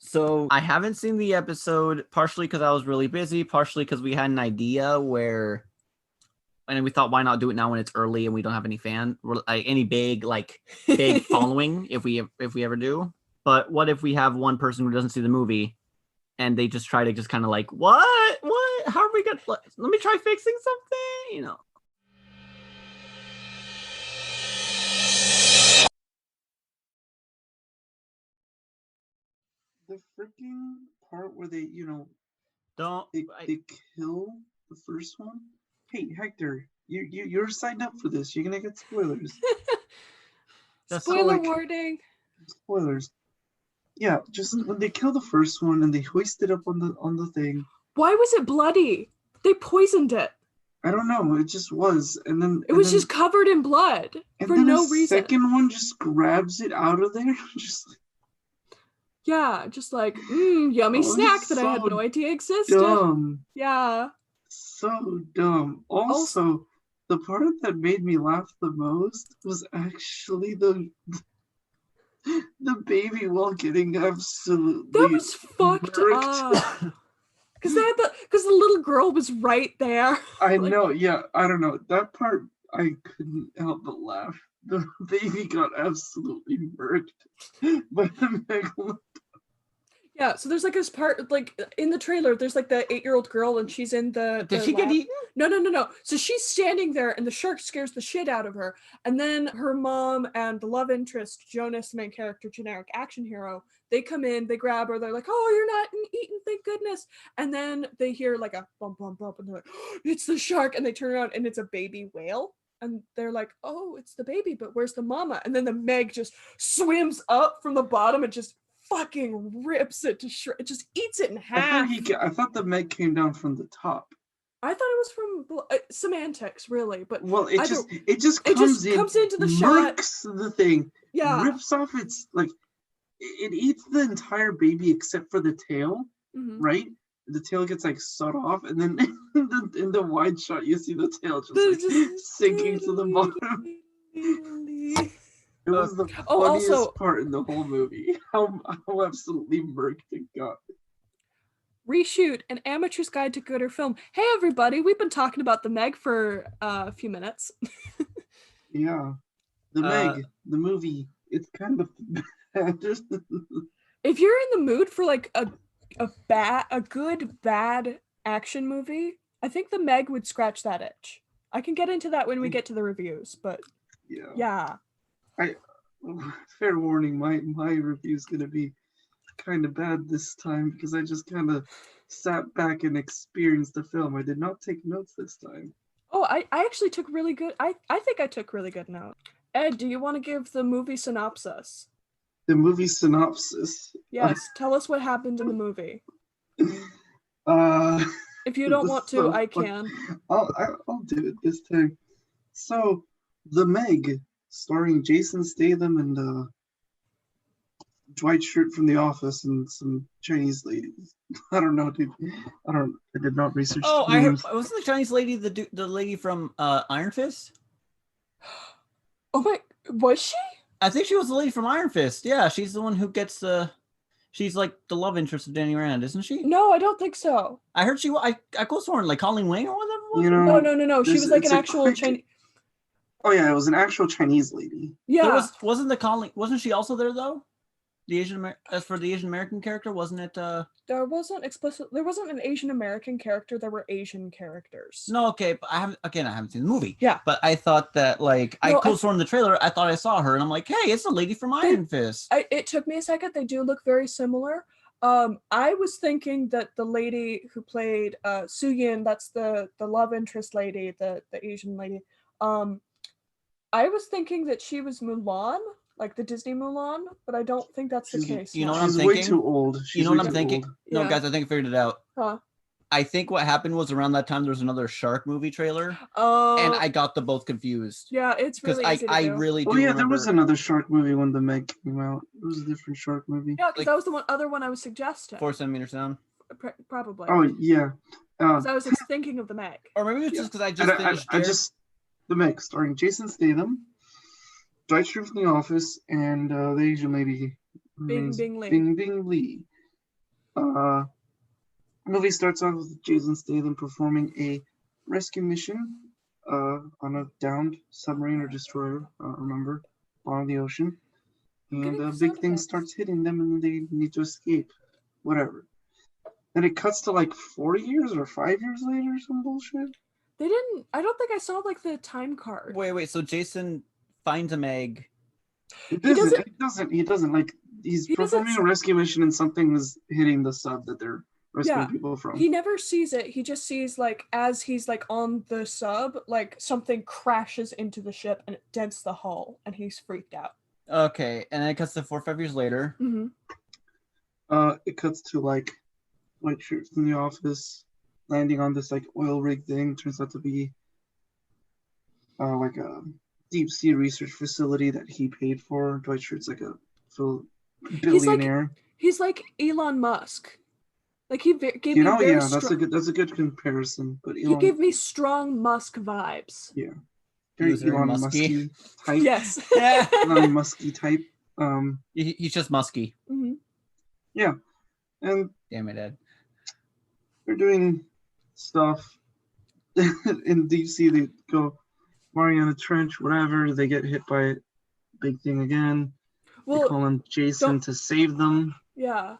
So I haven't seen the episode, partially because I was really busy, partially because we had an idea where, and we thought, why not do it now when it's early and we don't have any any big following if we ever do. But what if we have one person who doesn't see the movie and they just try to just kind of like, what? How are we gonna? Let me try fixing something, The freaking part where they, Don't. they kill the first one. Hey, Hector, you're signed up for this. You're gonna get spoilers. Spoiler warning. Spoilers. Yeah, just when they kill the first one and they hoist it up on the thing. Why was it bloody? They poisoned it. I don't know. It just was, and then it was just covered in blood for no reason. The second one just grabs it out of there, just like yummy snack that I had no idea existed. Dumb. Yeah. So dumb. Also, the part that made me laugh the most was actually the baby while getting absolutely that was fucked up. Because the little girl was right there. I know, yeah. I don't know. That part I couldn't help but laugh. The baby got absolutely murked by the megalodon. Yeah, so there's this part, in the trailer, there's the 8-year-old girl and she's in the Did she get eaten? No. So she's standing there and the shark scares the shit out of her. And then her mom and the love interest, Jonas, the main character, generic action hero, they come in, they grab her, they're like, oh, you're not eaten, thank goodness. And then they hear a bump, bump, bump, and they're like, oh, it's the shark. And they turn around and it's a baby whale. And they're like, oh, it's the baby, but where's the mama? And then the Meg just swims up from the bottom and just fucking rips it to it just eats it in half. I thought the Meg came down from the top. I thought it was from semantics, really, but it just comes into the shot, the thing, rips off its it eats the entire baby except for the tail, right? The tail gets sawed off, and then in the wide shot you see the tail just sinking to the bottom. It was the funniest part in the whole movie. How absolutely murked it got. Reshoot, an amateur's guide to gooder film. Hey everybody, we've been talking about the Meg for a few minutes. Yeah, the Meg, the movie. It's kind of bad. If you're in the mood for a good bad action movie, I think the Meg would scratch that itch. I can get into that when we get to the reviews, but yeah. Fair warning, my review's gonna be kind of bad this time because I just kind of sat back and experienced the film. I did not take notes this time. Oh, I actually took really good. I think I took really good notes. Ed, do you want to give the movie synopsis? The movie synopsis. Yes, tell us what happened in the movie. If you don't want to, I can. I'll do it this time. So, The Meg, starring Jason Statham and Dwight Schrute from The Office and some Chinese ladies. I don't know, dude. I did not research. Oh, wasn't the Chinese lady the lady from Iron Fist? Oh my, was she? I think she was the lady from Iron Fist. Yeah, she's the one who gets she's the love interest of Danny Rand, isn't she? No, I don't think so. I heard I could sworn Colleen Wing or whatever. No. She was an actual Chinese. Oh yeah, it was an actual Chinese lady. Yeah. Wasn't she also there though? As for the Asian American character, wasn't it? There wasn't an Asian American character. There were Asian characters. No, okay, but I haven't seen the movie. Yeah, but I thought that I could have sworn in the trailer. I thought I saw her, and I'm like, hey, it's the lady from Iron Fist. It took me a second. They do look very similar. I was thinking that the lady who played Su Yin, that's the love interest lady, the Asian lady. I was thinking that she was Mulan, like the Disney Mulan, but I don't think that's the case. You know what I'm thinking? She's way too old. You know what I'm thinking? No, guys, I think I figured it out. Huh? I think what happened was around that time there was another shark movie trailer. Oh. And I got them both confused. Yeah, it's really easy to do. I really do. Oh yeah, there was another shark movie when the Meg came out. It was a different shark movie. Yeah, because that was the other one I was suggesting. 4 centimeters down. Probably. Oh yeah. Because I was thinking of the Meg. Or maybe it's just because I just finished. The Meg, starring Jason Statham, Dwight Schrute from The Office, and the Asian lady. Bing Lee. Bing Lee. Movie starts off with Jason Statham performing a rescue mission on a downed submarine or destroyer, I don't remember, bottom of the ocean. And a big thing starts hitting them and they need to escape. Whatever. Then it cuts to like 4 years or 5 years later or some bullshit. I don't think I saw like the time card. Wait, so Jason finds a Meg. He doesn't like he's performing a rescue mission and something is hitting the sub that they're rescuing people from. He never sees it. He just sees like as he's like on the sub, like something crashes into the ship and it dents the hull and he's freaked out. Okay, and then it cuts to 4 or 5 years later. Mm-hmm. It cuts to like white shirts in the office landing on this like oil rig thing. Turns out to be like a deep sea research facility that he paid for. Dwight Schrute's like a billionaire. He's like Elon Musk. Like he gave me that's a good comparison. But he gave me strong Musk vibes. Yeah, very Elon Musky type. Yes, Elon Musky type. He's just musky. Mm-hmm. Yeah, and damn it, Ed. They're doing stuff in deep sea. They go Mariana Trench, whatever. They get hit by a big thing again. Well, they call on Jason to save them. Yeah.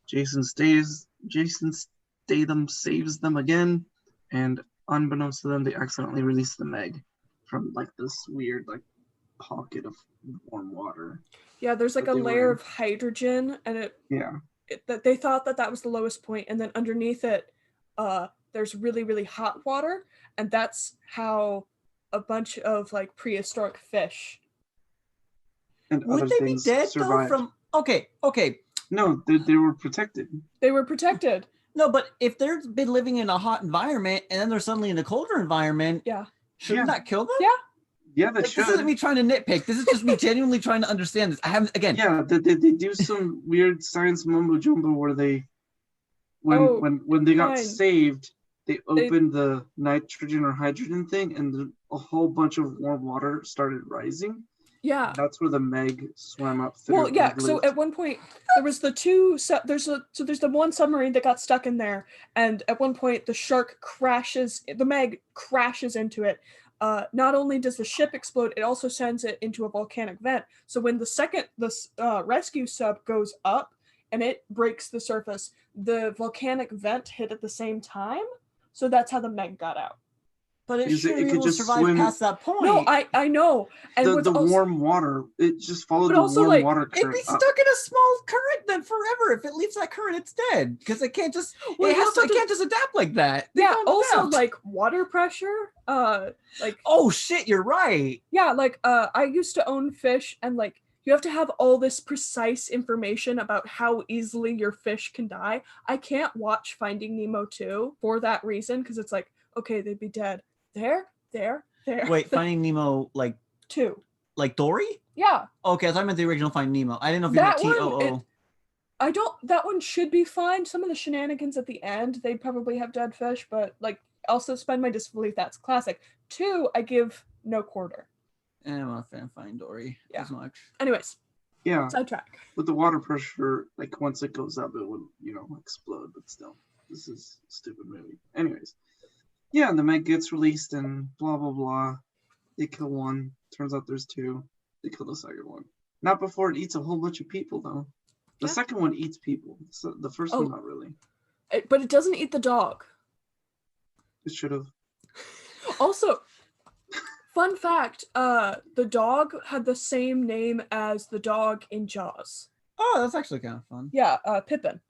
Jason Statham saves them again, and unbeknownst to them, they accidentally release the Meg from like this weird like pocket of warm water. Yeah, there's like a layer of hydrogen, and that they thought that was the lowest point, and then underneath it, there's really, really hot water, and that's how a bunch of like prehistoric fish. And would they be dead survived. Though? From okay. No, they were protected. They were protected. No, but if they've been living in a hot environment and then they're suddenly in a colder environment, shouldn't that kill them? Yeah. Yeah, that should. This isn't me trying to nitpick. This is just me genuinely trying to understand this. I haven't again. Yeah, they do some weird science mumbo jumbo where they, when they got saved, they opened the nitrogen or hydrogen thing, and a whole bunch of warm water started rising. Yeah, that's where the Meg swam up through. Well, yeah. So at one point there was the there's the one submarine that got stuck in there, and at one point the Meg crashes into it. Not only does the ship explode, it also sends it into a volcanic vent. So when the rescue sub goes up and it breaks the surface, the volcanic vent hit at the same time. So that's how the Meg got out. But it should be able to survive past that point. No, I know. And the warm water, it just followed the warm water current. It'd be stuck in a small current then forever. If it leaves that current, it's dead. Because it can't just it can't just adapt like that. Yeah, also like water pressure. Like oh shit, you're right. Yeah, like I used to own fish, and like you have to have all this precise information about how easily your fish can die. I can't watch Finding Nemo 2 for that reason, because it's like, okay, they'd be dead. There. Wait, Finding Nemo like 2. Like Dory? Yeah. Okay, I thought I meant the original Finding Nemo. I didn't know if you meant TOO. That one should be fine. Some of the shenanigans at the end, they'd probably have dead fish, but like I'll suspend my disbelief. That's classic. 2, I give no quarter. I'm not a fan of Finding Dory as much. Anyways. Yeah. Sidetrack. With the water pressure, like once it goes up, it would, explode, but still. This is a stupid movie. Anyways. Yeah, and the Meg gets released and blah, blah, blah. They kill one. Turns out there's 2. They kill the second one. Not before it eats a whole bunch of people, though. The second one eats people. So the first one, not really. But it doesn't eat the dog. It should have. Also, fun fact, the dog had the same name as the dog in Jaws. Oh, that's actually kind of fun. Yeah, Pippin.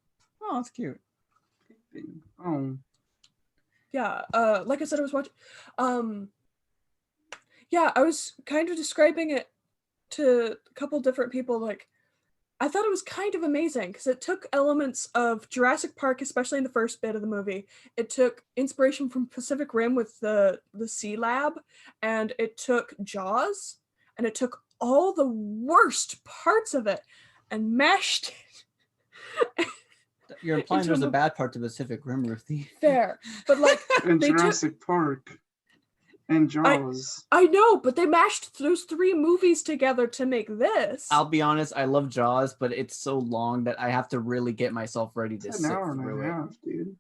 Oh, that's cute. Pippin. Oh. Yeah, like I said, I was watching. Yeah, I was kind of describing it to a couple different people. Like, I thought it was kind of amazing because it took elements of Jurassic Park, especially in the first bit of the movie. It took inspiration from Pacific Rim with the Sea Lab, and it took Jaws, and it took all the worst parts of it and mashed it. You're implying there's a bad part to Pacific Rim, Ruthie. Fair, but like in Jurassic Park. And Jaws. I know, but they mashed those 3 movies together to make this. I'll be honest, I love Jaws, but it's so long that I have to really get myself ready to sit through it. Half, dude.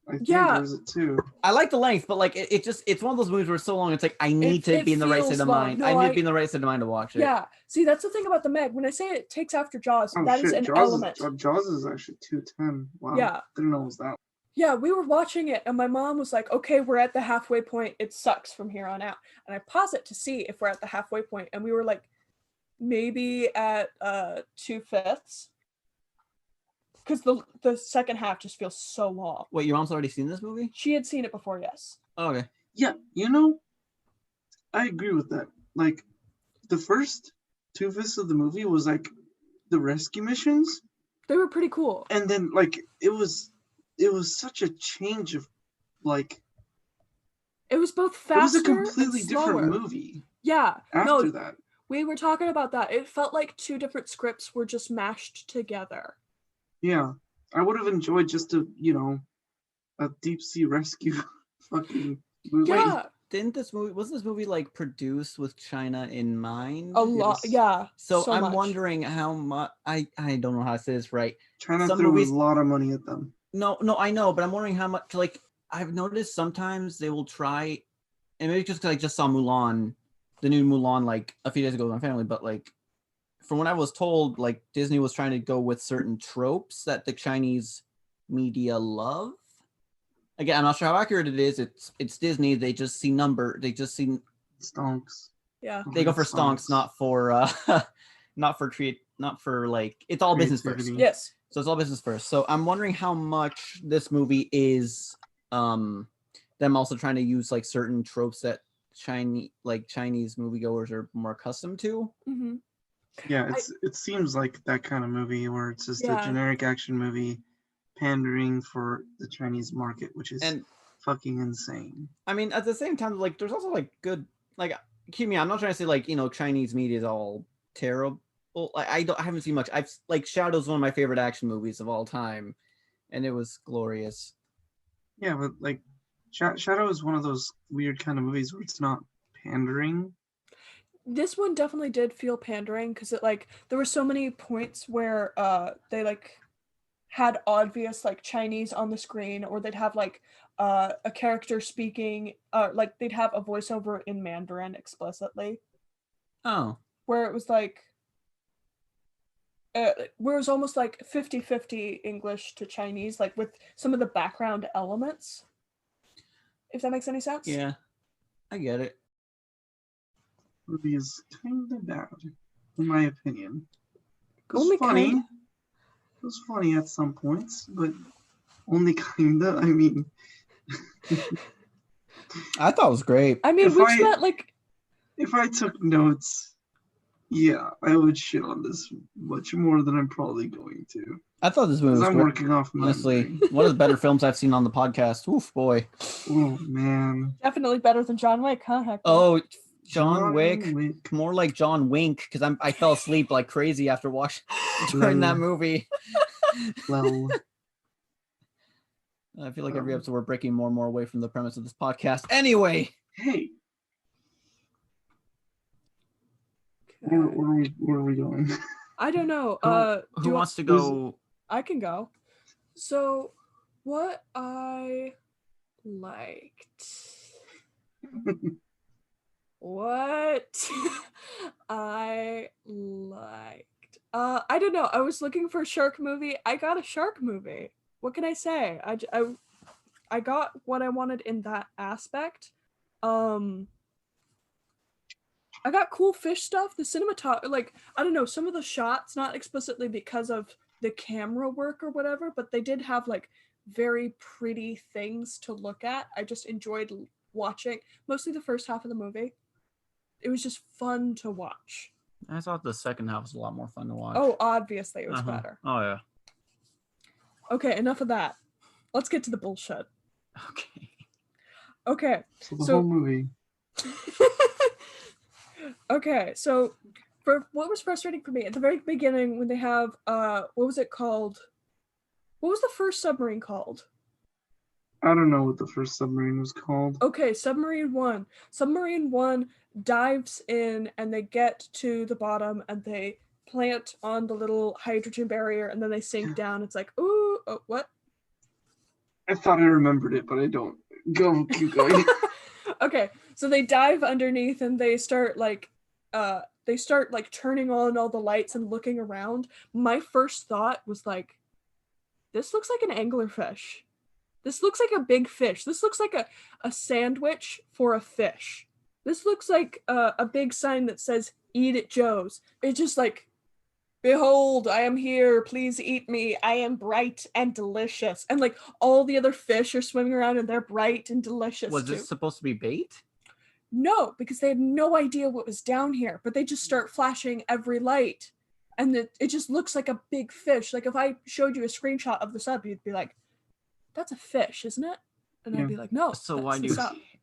I think there's it too. I like the length, but like it's one of those movies where it's so long. It's like I need to be in the right state of mind. No, I need to be in the right state of mind to watch it. Yeah. See, that's the thing about the Meg. When I say it takes after Jaws, that is an element. Jaws is actually 2:10. Wow. Yeah. Didn't know it was that. Yeah, we were watching it, and my mom was like, "Okay, we're at the halfway point. It sucks from here on out." And I pause it to see if we're at the halfway point, and we were like, maybe at 2/5. Because the second half just feels so long. Wait, your mom's already seen this movie? She had seen it before, yes. Oh, okay. Yeah, I agree with that. Like, the first 2/5 of the movie was like the rescue missions. They were pretty cool. And then like it was such a change of like. It was both faster. It was a completely different movie. Yeah. After that, we were talking about that. It felt like 2 different scripts were just mashed together. Yeah, I would have enjoyed just a deep sea rescue fucking movie. Yeah. Wasn't this movie like produced with China in mind? A lot, yeah. So I'm wondering how much I don't know how to say this right. China threw a lot of money at them. No, I know, but I'm wondering how much. Like I've noticed sometimes they will try, and maybe just because I just saw Mulan, the new Mulan, like a few days ago with my family, but like. From what I was told, like Disney was trying to go with certain tropes that the Chinese media love. Again, I'm not sure how accurate it is. It's Disney. They just see stonks. Yeah. They go for stonks, not for like it's all business first. Yes. So it's all business first. So I'm wondering how much this movie is them also trying to use like certain tropes that Chinese moviegoers are more accustomed to. Mm-hmm. Yeah, it seems like that kind of movie where it's just a generic action movie pandering for the Chinese market, which is fucking insane. I mean, at the same time, like there's also like good, like keep me. I'm not trying to say like Chinese media is all terrible. Like I haven't seen much. I've like Shadow's one of my favorite action movies of all time, and it was glorious. Yeah, but like Shadow is one of those weird kind of movies where it's not pandering. This one definitely did feel pandering because it like there were so many points where they like had obvious like Chinese on the screen, or they'd have like a character speaking like they'd have a voiceover in Mandarin explicitly. Oh. Where it was like where it was almost like 50-50 English to Chinese, like with some of the background elements. If that makes any sense. Yeah. I get it. Movie is kind of bad, in my opinion. It was only funny. Kinda. It was funny at some points, but only kinda. I mean, I thought it was great. I mean, if I took notes, yeah, I would shit on this much more than I'm probably going to. I thought this movie was I'm great. working off honestly one of the better films I've seen on the podcast. Oof, boy. Oh man. Definitely better than John Wick, huh? Hector? Oh. John Wick, more like John Wink, because I fell asleep like crazy after watching during that movie. Well, I feel like every episode we're breaking more and more away from the premise of this podcast. Anyway, hey, where are we going? I don't know. Who wants to go? I can go. So, what I liked. What I liked. I don't know. I was looking for a shark movie. I got a shark movie. What can I say? I got what I wanted in that aspect. I got cool fish stuff. The cinematography, like, I don't know, some of the shots, not explicitly because of the camera work or whatever, but they did have like very pretty things to look at. I just enjoyed watching mostly the first half of the movie. It was just fun to watch. I thought the second half was a lot more fun to watch. Oh, obviously it was better. Oh yeah. Okay, enough of that. Let's get to the bullshit. Okay. So the whole movie. Okay, so for what was frustrating for me at the very beginning when they have what was it called? What was the first submarine called? I don't know what the first submarine was called. Okay, Submarine 1. Submarine 1 dives in and they get to the bottom and they plant on the little hydrogen barrier and then they sink down. It's like, ooh, oh, what? I thought I remembered it, but I don't. Keep going. Okay, so they dive underneath and they start turning on all the lights and looking around. My first thought was like, this looks like an anglerfish. This looks like a big fish. This looks like a sandwich for a fish. This looks like a big sign that says, eat at Joe's. It's just like, behold, I am here. Please eat me. I am bright and delicious. And like all the other fish are swimming around and they're bright and delicious. Was this supposed to be bait? No, because they had no idea what was down here, but they just start flashing every light. And it just looks like a big fish. Like if I showed you a screenshot of the sub, you'd be like, that's a fish, isn't it? And I'd be like, no. So why do you?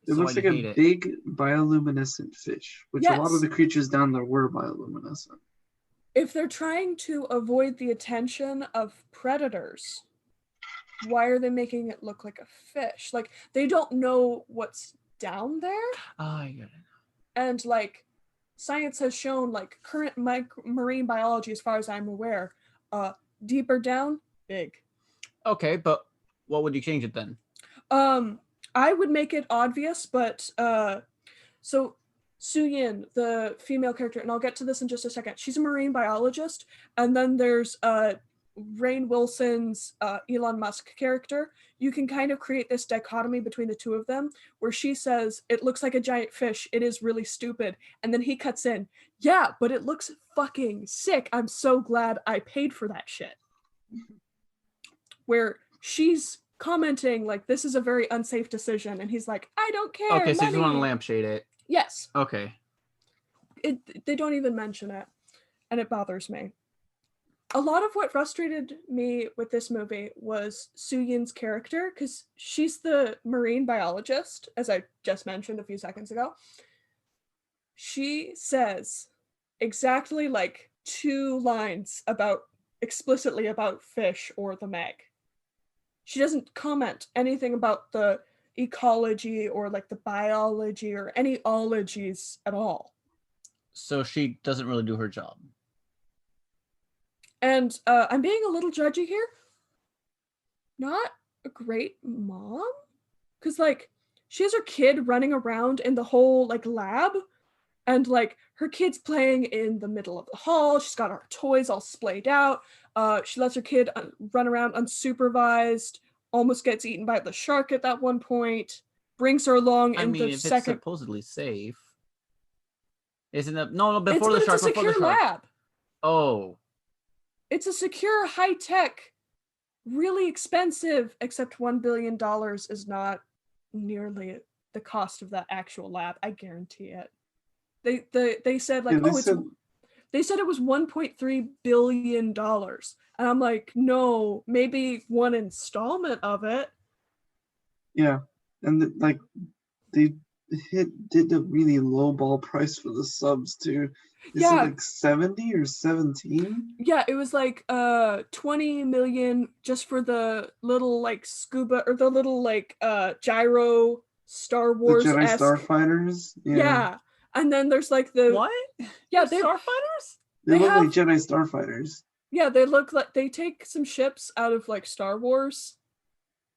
It looks like a big bioluminescent fish, which a lot of the creatures down there were bioluminescent. If they're trying to avoid the attention of predators, why are they making it look like a fish? Like they don't know what's down there. Oh, I get it. And like science has shown, like current marine biology, as far as I'm aware, deeper down, big. Okay, but what would you change it then? I would make it obvious, but so Su-Yin, the female character, and I'll get to this in just a second, she's a marine biologist, and then there's Rainn Wilson's Elon Musk character. You can kind of create this dichotomy between the two of them, where she says, it looks like a giant fish, it is really stupid, and then he cuts in, yeah, but it looks fucking sick, I'm so glad I paid for that shit. Where she's commenting like, this is a very unsafe decision, and he's like, I don't care. Okay, so you just want to lampshade it. Yes. Okay. They don't even mention it, and it bothers me. A lot of what frustrated me with this movie was Su-Yin's character, because she's the marine biologist, as I just mentioned a few seconds ago. She says exactly like 2 lines explicitly about fish or the Meg. She doesn't comment anything about the ecology or like the biology or any ologies at all. So she doesn't really do her job. And I'm being a little judgy here. Not a great mom, because like she has her kid running around in the whole like lab, and like her kid's playing in the middle of the hall. She's got her toys all splayed out. She lets her kid run around unsupervised, almost gets eaten by the shark at that one point, brings her along in the second. It's supposedly safe. Isn't it? No, before the shark. It's a secure lab. Oh. It's a secure, high-tech, really expensive, except $1 billion is not nearly the cost of that actual lab. I guarantee it. They said like, they said it was $1.3 billion. And I'm like, no, maybe one installment of it. Yeah. And they did a really low ball price for the subs too. Is it like 70 or 17? Yeah, it was like 20 million just for the little like scuba or the little like gyro Star Wars. The Jedi Starfighters. Yeah. And then there's like the what? Yeah, they're Starfighters? They look like Jedi Starfighters. Yeah, they look like they take some ships out of like Star Wars.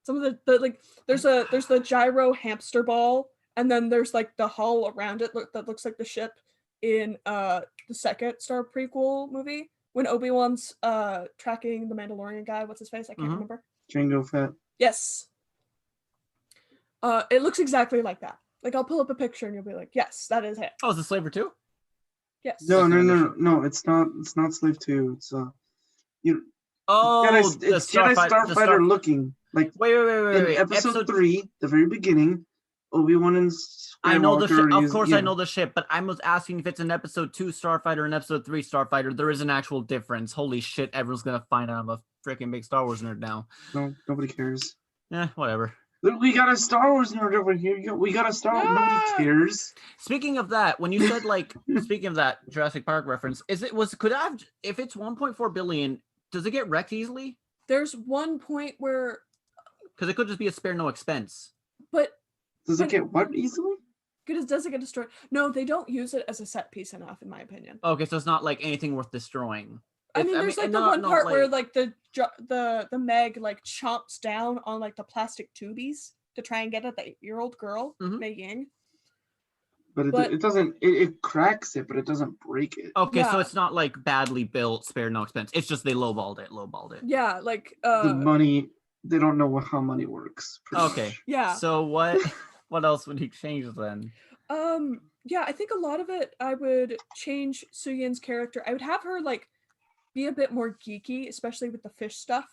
Some of the like there's the gyro hamster ball, and then there's like the hull around it that looks like the ship in the second Star prequel movie when Obi-Wan's tracking the Mandalorian guy. What's his face? I can't remember. Jango Fett. Yes. It looks exactly like that. Like I'll pull up a picture and you'll be like, yes, that is it. Oh, is it Slaver 2? Yes. No, it's not Slave 2. It's it's Jedi Starfighter looking. Like wait. Episode 3, the very beginning, Obi-Wan and I know the ship. Of course, I know the ship, but I was asking if it's an episode 2 Starfighter and episode 3 Starfighter. There is an actual difference. Holy shit! Everyone's gonna find out I'm a freaking big Star Wars nerd now. No, nobody cares. Yeah, whatever. We got a Star Wars nerd over here. We got a Star Wars. Nobody cares. Speaking of that, when you said like, speaking of that Jurassic Park reference, if it's 1.4 billion, does it get wrecked easily? There's one point where Because it could just be a spare no expense. But does it get what easily? Does it get destroyed? No, they don't use it as a set piece enough, in my opinion. Okay, so it's not like anything worth destroying. There's like the one part where like the Meg like chomps down on like the plastic tubies to try and get at the 8-year-old girl, Mei Ying. But it doesn't. It cracks it, but it doesn't break it. Okay, so it's not like badly built, spare no expense. It's just they lowballed it. Yeah, like the money. They don't know how money works. Okay. Much. Yeah. So what else would he change then? Yeah, I think a lot of it I would change Soo-yin's character. I would have her like be a bit more geeky, especially with the fish stuff.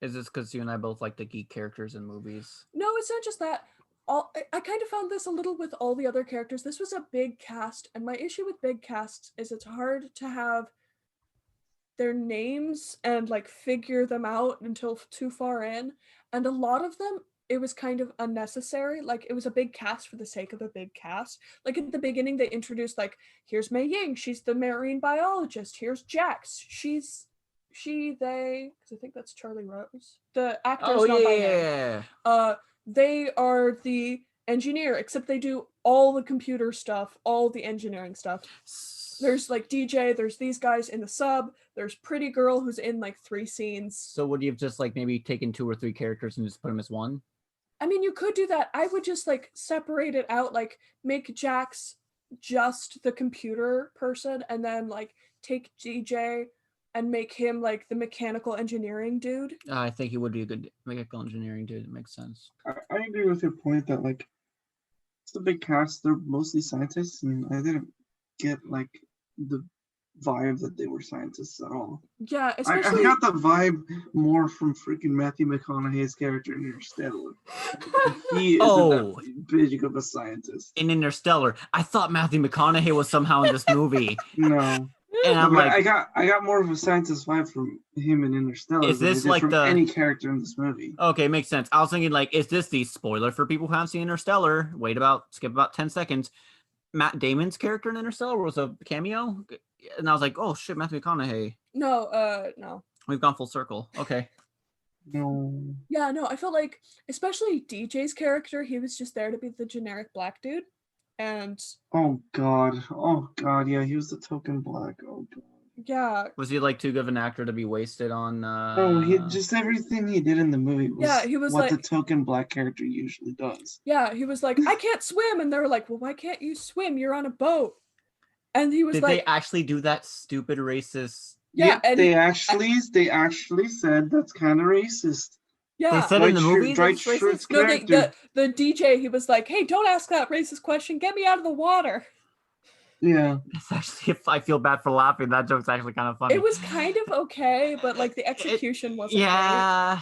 Is this because you and I both like the geek characters in movies? No, it's not just that. I kind of found this a little with all the other characters. This was a big cast, and my issue with big casts is it's hard to have their names and like figure them out until too far in. And a lot of them, it was kind of unnecessary. Like, it was a big cast for the sake of a big cast. Like, at the beginning, they introduced, like, here's Mei Ying, she's the marine biologist. Here's Jax, they, because I think that's Charlie Rose. The actor's not by name. They are the engineer, except they do all the computer stuff, all the engineering stuff. There's like DJ, there's these guys in the sub, there's Pretty Girl who's in like 3 scenes. So would you have just like maybe taken 2 or 3 characters and just put them as one? I mean, you could do that. I would just like separate it out, like make Jax just the computer person, and then like take DJ and make him like the mechanical engineering dude. I think he would be a good mechanical engineering dude. It makes sense. I agree with your point that like it's a big cast. They're mostly scientists, and I didn't get like the vibe that they were scientists at all. Yeah, especially I got the vibe more from freaking Matthew McConaughey's character in Interstellar. He isn't that big of a scientist. In Interstellar, I thought Matthew McConaughey was somehow in this movie. No. And I'm like, I got more of a scientist vibe from him in Interstellar. Is this like any character in this movie? Okay, makes sense. I was thinking like, is this the spoiler for people who haven't seen Interstellar? Skip about 10 seconds. Matt Damon's character in Interstellar was a cameo, and I was like, oh shit, Matthew McConaughey. No. We've gone full circle. Okay. No. Yeah, no, I felt like, especially DJ's character, he was just there to be the generic black dude. And oh god, yeah, he was the token black. Oh god. Yeah. Was he like too good of an actor to be wasted on? No, he just everything he did in the movie was, he was what like, the token black character usually does. Yeah, he was like, I can't swim, and they were like, well, why can't you swim? You're on a boat. And he was Did they actually do that stupid racist? Yeah, and they actually said that's kind of racist. Yeah, they said in the movie that's racist. No, the DJ, he was like, hey, don't ask that racist question. Get me out of the water. Yeah. It's actually, I feel bad for laughing. That joke's actually kind of funny. It was kind of okay, but like the execution wasn't Yeah.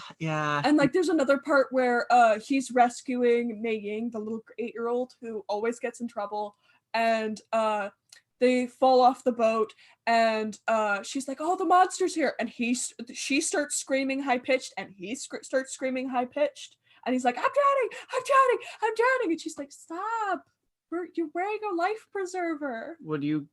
And like there's another part where he's rescuing Mei Ying, the little 8-year-old who always gets in trouble, and they fall off the boat, and she's like, oh, the monster's here, and she starts screaming high-pitched, and he starts screaming high-pitched, and he's like, I'm drowning, and she's like, stop, you're wearing a life preserver. Would you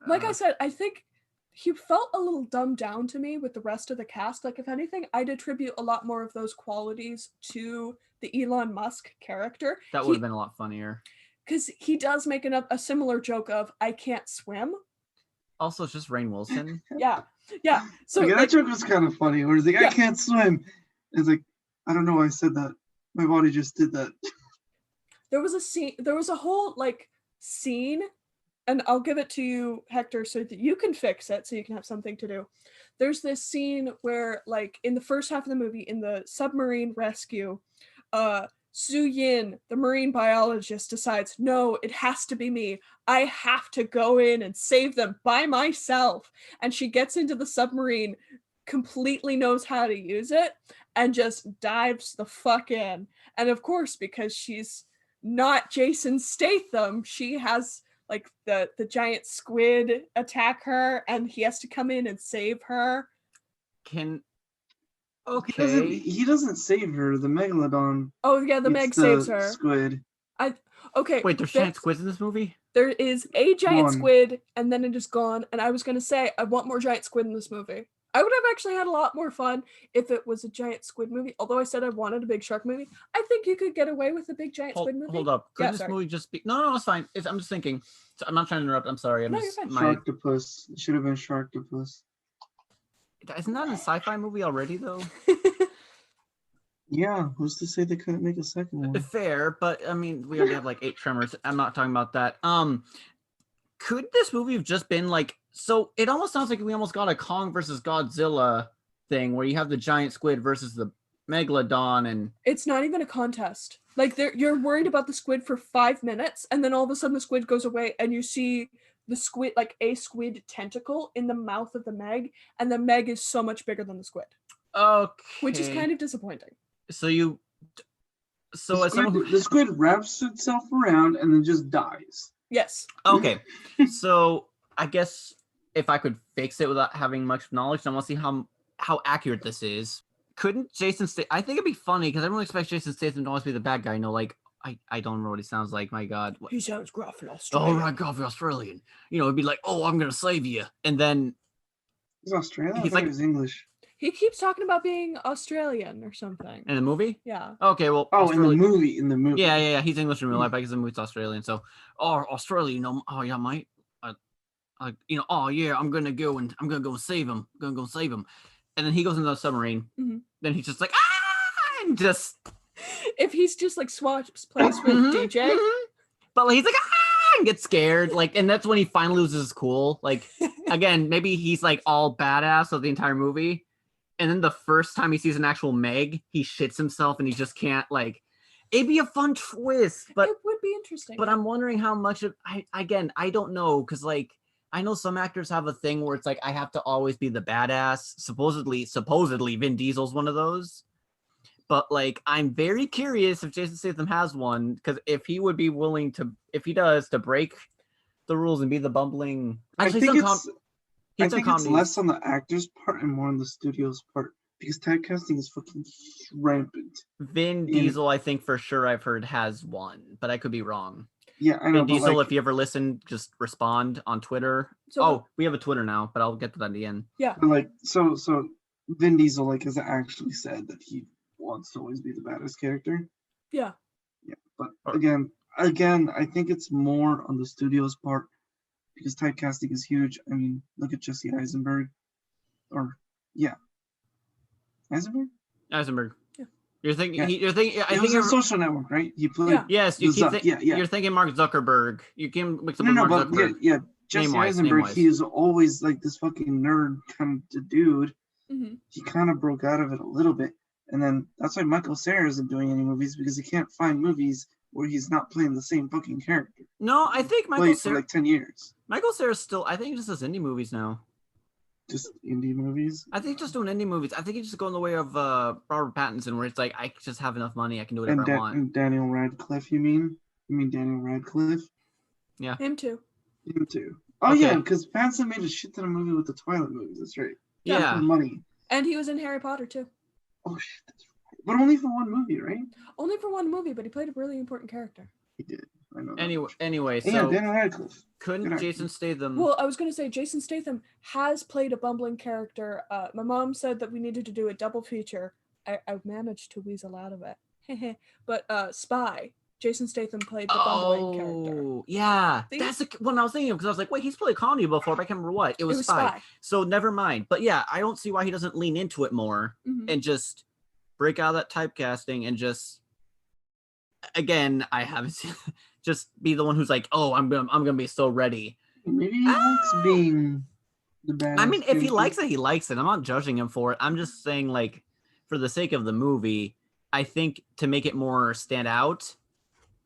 like I said, I think he felt a little dumbed down to me with the rest of the cast. Like, if anything, I'd attribute a lot more of those qualities to the Elon Musk character. That would have been a lot funnier. Because he does make a similar joke of, I can't swim. Also, it's just Rainn Wilson. Yeah. So that joke was kind of funny. Where he's like, I can't swim. It's like, I don't know why I said that. My body just did that. There was a scene. There was a whole scene, and I'll give it to you, Hector, so that you can fix it, so you can have something to do. There's this scene where, in the first half of the movie, in the submarine rescue, Soo-yin, the marine biologist, decides, no, it has to be me. I have to go in and save them by myself. And she gets into the submarine, completely knows how to use it, and just dives the fuck in. And of course, because she's not Jason Statham, she has the giant squid attack her, and he has to come in and save her. Okay. He doesn't save her. The megalodon. Oh yeah, the Meg saves her. Squid. Wait, there's giant squids in this movie? There is a giant squid, and then it is gone. And I was gonna say, I want more giant squid in this movie. I would have actually had a lot more fun if it was a giant squid movie. Although I said I wanted a big shark movie, I think you could get away with a big giant squid movie. Hold up. Could this movie just be... No, it's fine. I'm just thinking. I'm not trying to interrupt. I'm sorry. You're fine. Sharktopus. It should have been Sharktopus. Isn't that a sci-fi movie already, though? Yeah, who's to say they couldn't make a second one? Fair, but I mean, we already have like 8 Tremors. I'm not talking about that. Could this movie have just been like... So it almost sounds like we almost got a Kong versus Godzilla thing where you have the giant squid versus the megalodon, and it's not even a contest. Like you're worried about the squid for 5 minutes, and then all of a sudden the squid goes away, and you see the squid, like a squid tentacle in the mouth of the Meg, and the Meg is so much bigger than the squid. Okay. Which is kind of disappointing. The squid wraps itself around and then just dies. Yes. Okay. So I guess if I could fix it without having much knowledge, I want to see how accurate this is. Couldn't Jason Statham... I think it'd be funny because everyone expects Jason Statham to always be the bad guy. No, like, I don't know what he sounds like. My God. He sounds gruff and Australian. Oh, right, gruff and Australian. You know, it'd be like, oh, I'm going to save you. And then... He's Australian? He's like... He's English. He keeps talking about being Australian or something. In the movie? Yeah. Okay, well... Oh, in the movie. Yeah. He's English in real life. I guess the movie's Australian. So, Australia, you know... Oh, yeah, mate. You know, oh, yeah, I'm going to go and save him. I'm going to go save him. And then he goes into the submarine. Mm-hmm. Then he's just like, ah! And just... If he's just like swaps place with DJ. But like, he's like, ah! And gets scared. Like, and that's when he finally loses his cool. Like, again, maybe he's like all badass of the entire movie. And then the first time he sees an actual Meg, he shits himself and he just can't, like... It'd be a fun twist. But it would be interesting. But I'm wondering how much of... I don't know. Because like... I know some actors have a thing where it's like, I have to always be the badass. Supposedly Vin Diesel's one of those. But like, I'm very curious if Jason Statham has one, because if he would be willing to, if he does, to break the rules and be the bumbling. Actually, I think it's less on the actor's part and more on the studio's part, because typecasting is fucking rampant. Vin Diesel, I think for sure I've heard has one, but I could be wrong. Yeah, I know. Vin Diesel, like, if you ever listen, just respond on Twitter. So, we have a Twitter now, but I'll get to that at the end. Yeah. Like, so Vin Diesel, like, has actually said that he wants to always be the baddest character. Yeah. Yeah, but again, I think it's more on the studio's part because typecasting is huge. I mean, look at Jesse Eisenberg, Eisenberg. Yeah. You're thinking. I think you're Social Network, right? He played. Yeah. Yes, you keep. You're thinking Mark Zuckerberg. You can mix up with Mark Zuckerberg. Yeah. Jesse Eisenberg. He is always like this fucking nerd kind of dude. Mm-hmm. He kind of broke out of it a little bit, and then that's why Michael Cera isn't doing any movies because he can't find movies where he's not playing the same fucking character. No, I think Michael Cera for like 10 years. Michael Cera's still. I think he just does indie movies now. Just indie movies? I think just doing indie movies. I think he's just going the way of Robert Pattinson, where it's like, I just have enough money, I can do whatever I want. And Daniel Radcliffe, you mean? You mean Daniel Radcliffe? Yeah. Him too. Oh, okay. Yeah, because Pattinson made a shit ton of movie with the Twilight movies. That's right. Yeah. For money. And he was in Harry Potter too. Oh, shit. That's right. But only for one movie, right? Only for one movie, but he played a really important character. He did. I know. Anyway, so Daniel Radcliffe. Couldn't Jason Statham? Well, I was going to say Jason Statham has played a bumbling character. My mom said that we needed to do a double feature. I managed to weasel out of it. But Spy, Jason Statham played the bumbling character. Oh, yeah. That's the one I was thinking of, because I was like, wait, he's played comedy before, but I can't remember what. It was Spy. So never mind. But yeah, I don't see why he doesn't lean into it more and just break out of that typecasting and just, again, I haven't seen... just be the one who's like, oh, I'm gonna be so ready. Maybe he likes being the bad. I mean, if he likes it, he likes it. I'm not judging him for it. I'm just saying, like, for the sake of the movie, I think to make it more stand out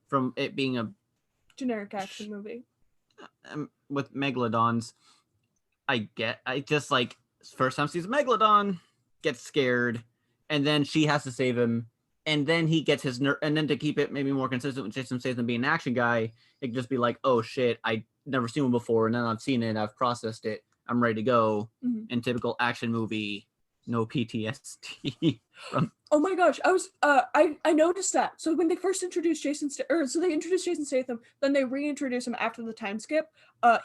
from it being a generic action movie with megalodons, I just like first time sees a megalodon, gets scared, and then she has to save him. And then he gets his and then to keep it maybe more consistent with Jason Statham being an action guy, it could just be like, oh shit, I never seen one before, and then I've seen it, I've processed it, I'm ready to go. In typical action movie, no PTSD. Oh my gosh, I noticed that. So when they first introduced Jason Statham, then they reintroduce him after the time skip.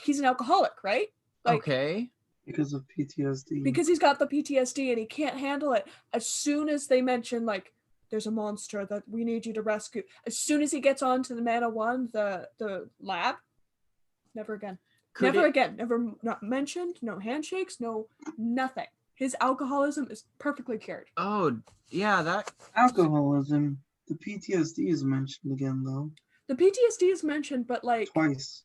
He's an alcoholic, right? Okay. Because of PTSD. Because he's got the PTSD and he can't handle it. As soon as they mention, like, there's a monster that we need you to rescue, as soon as he gets on to the Mana One, the lab, never again. Never not mentioned, no handshakes, no nothing. His alcoholism is perfectly cured. Oh, yeah, that... Alcoholism. The PTSD is mentioned again, though. The PTSD is mentioned, but like... twice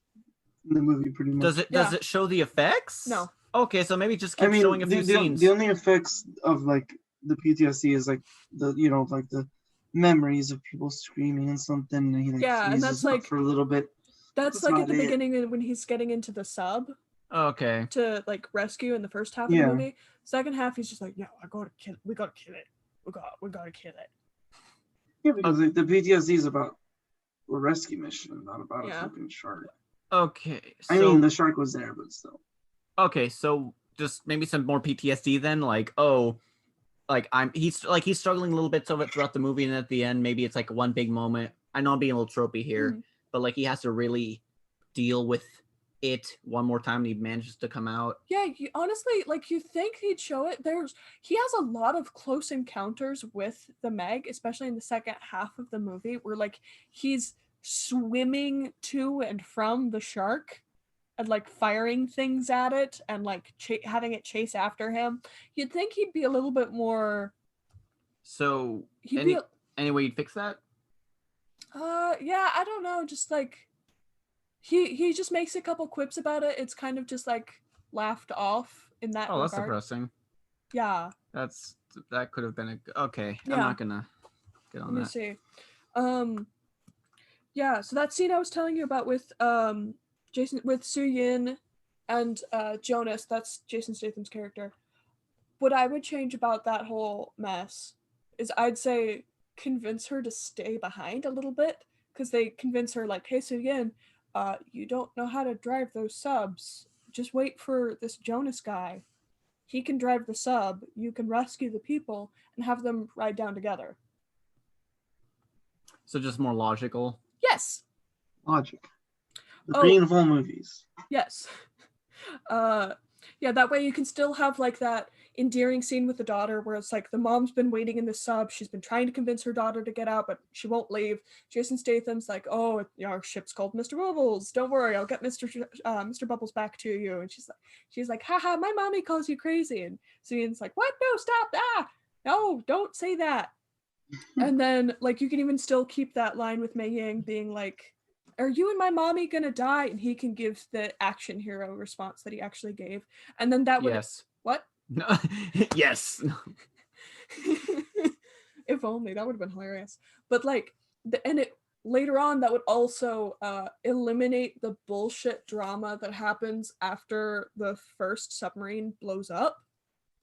in the movie, pretty much. Does it show the effects? No. Okay, so maybe just keep showing a few scenes. The only effects of, like, the PTSD is, like, like, the memories of people screaming and something, and he, like, and that's, like... for a little bit. That's like at the beginning when he's getting into the sub. Okay. To like rescue in the first half of the movie. Second half, he's just like, no, we gotta kill it. We gotta kill it. Yeah, because the PTSD is about a rescue mission, not about a fucking shark. Okay. So, I mean, the shark was there, but still. Okay, so just maybe some more PTSD then, like, he's struggling a little bit throughout the movie, and at the end, maybe it's like one big moment. I know I'm being a little tropey here. But like he has to really deal with it one more time and he manages to come out. Yeah, honestly, like you think he'd show it. He has a lot of close encounters with the Meg, especially in the second half of the movie, where like he's swimming to and from the shark and like firing things at it and like having it chase after him. You'd think he'd be a little bit more... So any way you'd fix that? Yeah, I don't know, just like he just makes a couple quips about it. It's kind of just like laughed off in that regard. That's depressing. Yeah. That could have been okay. Yeah. I'm not gonna get on that. Let me see. Yeah, so that scene I was telling you about with Soo Yin and Jonas, that's Jason Statham's character. What I would change about that whole mess is I'd say convince her to stay behind a little bit, because they convince her like, hey, Soo Yin, you don't know how to drive those subs. Just wait for this Jonas guy. He can drive the sub. You can rescue the people and have them ride down together. So just more logical. Yes. Logic. The brain of all movies. Yes. Yeah, that way you can still have like that endearing scene with the daughter where it's like the mom's been waiting in the sub. She's been trying to convince her daughter to get out, but she won't leave. Jason Statham's like, oh, our ship's called Mr. Bubbles. Don't worry, I'll get Mr. Bubbles back to you. And she's like, haha, my mommy calls you crazy. And Suyeon's like, what? No, stop. No, don't say that. And then like you can even still keep that line with Mei Ying being like, are you and my mommy gonna die? And he can give the action hero response that he actually gave. And then that would... Yes. What? No. Yes. If only, that would have been hilarious. But like, later on, that would also eliminate the bullshit drama that happens after the first submarine blows up.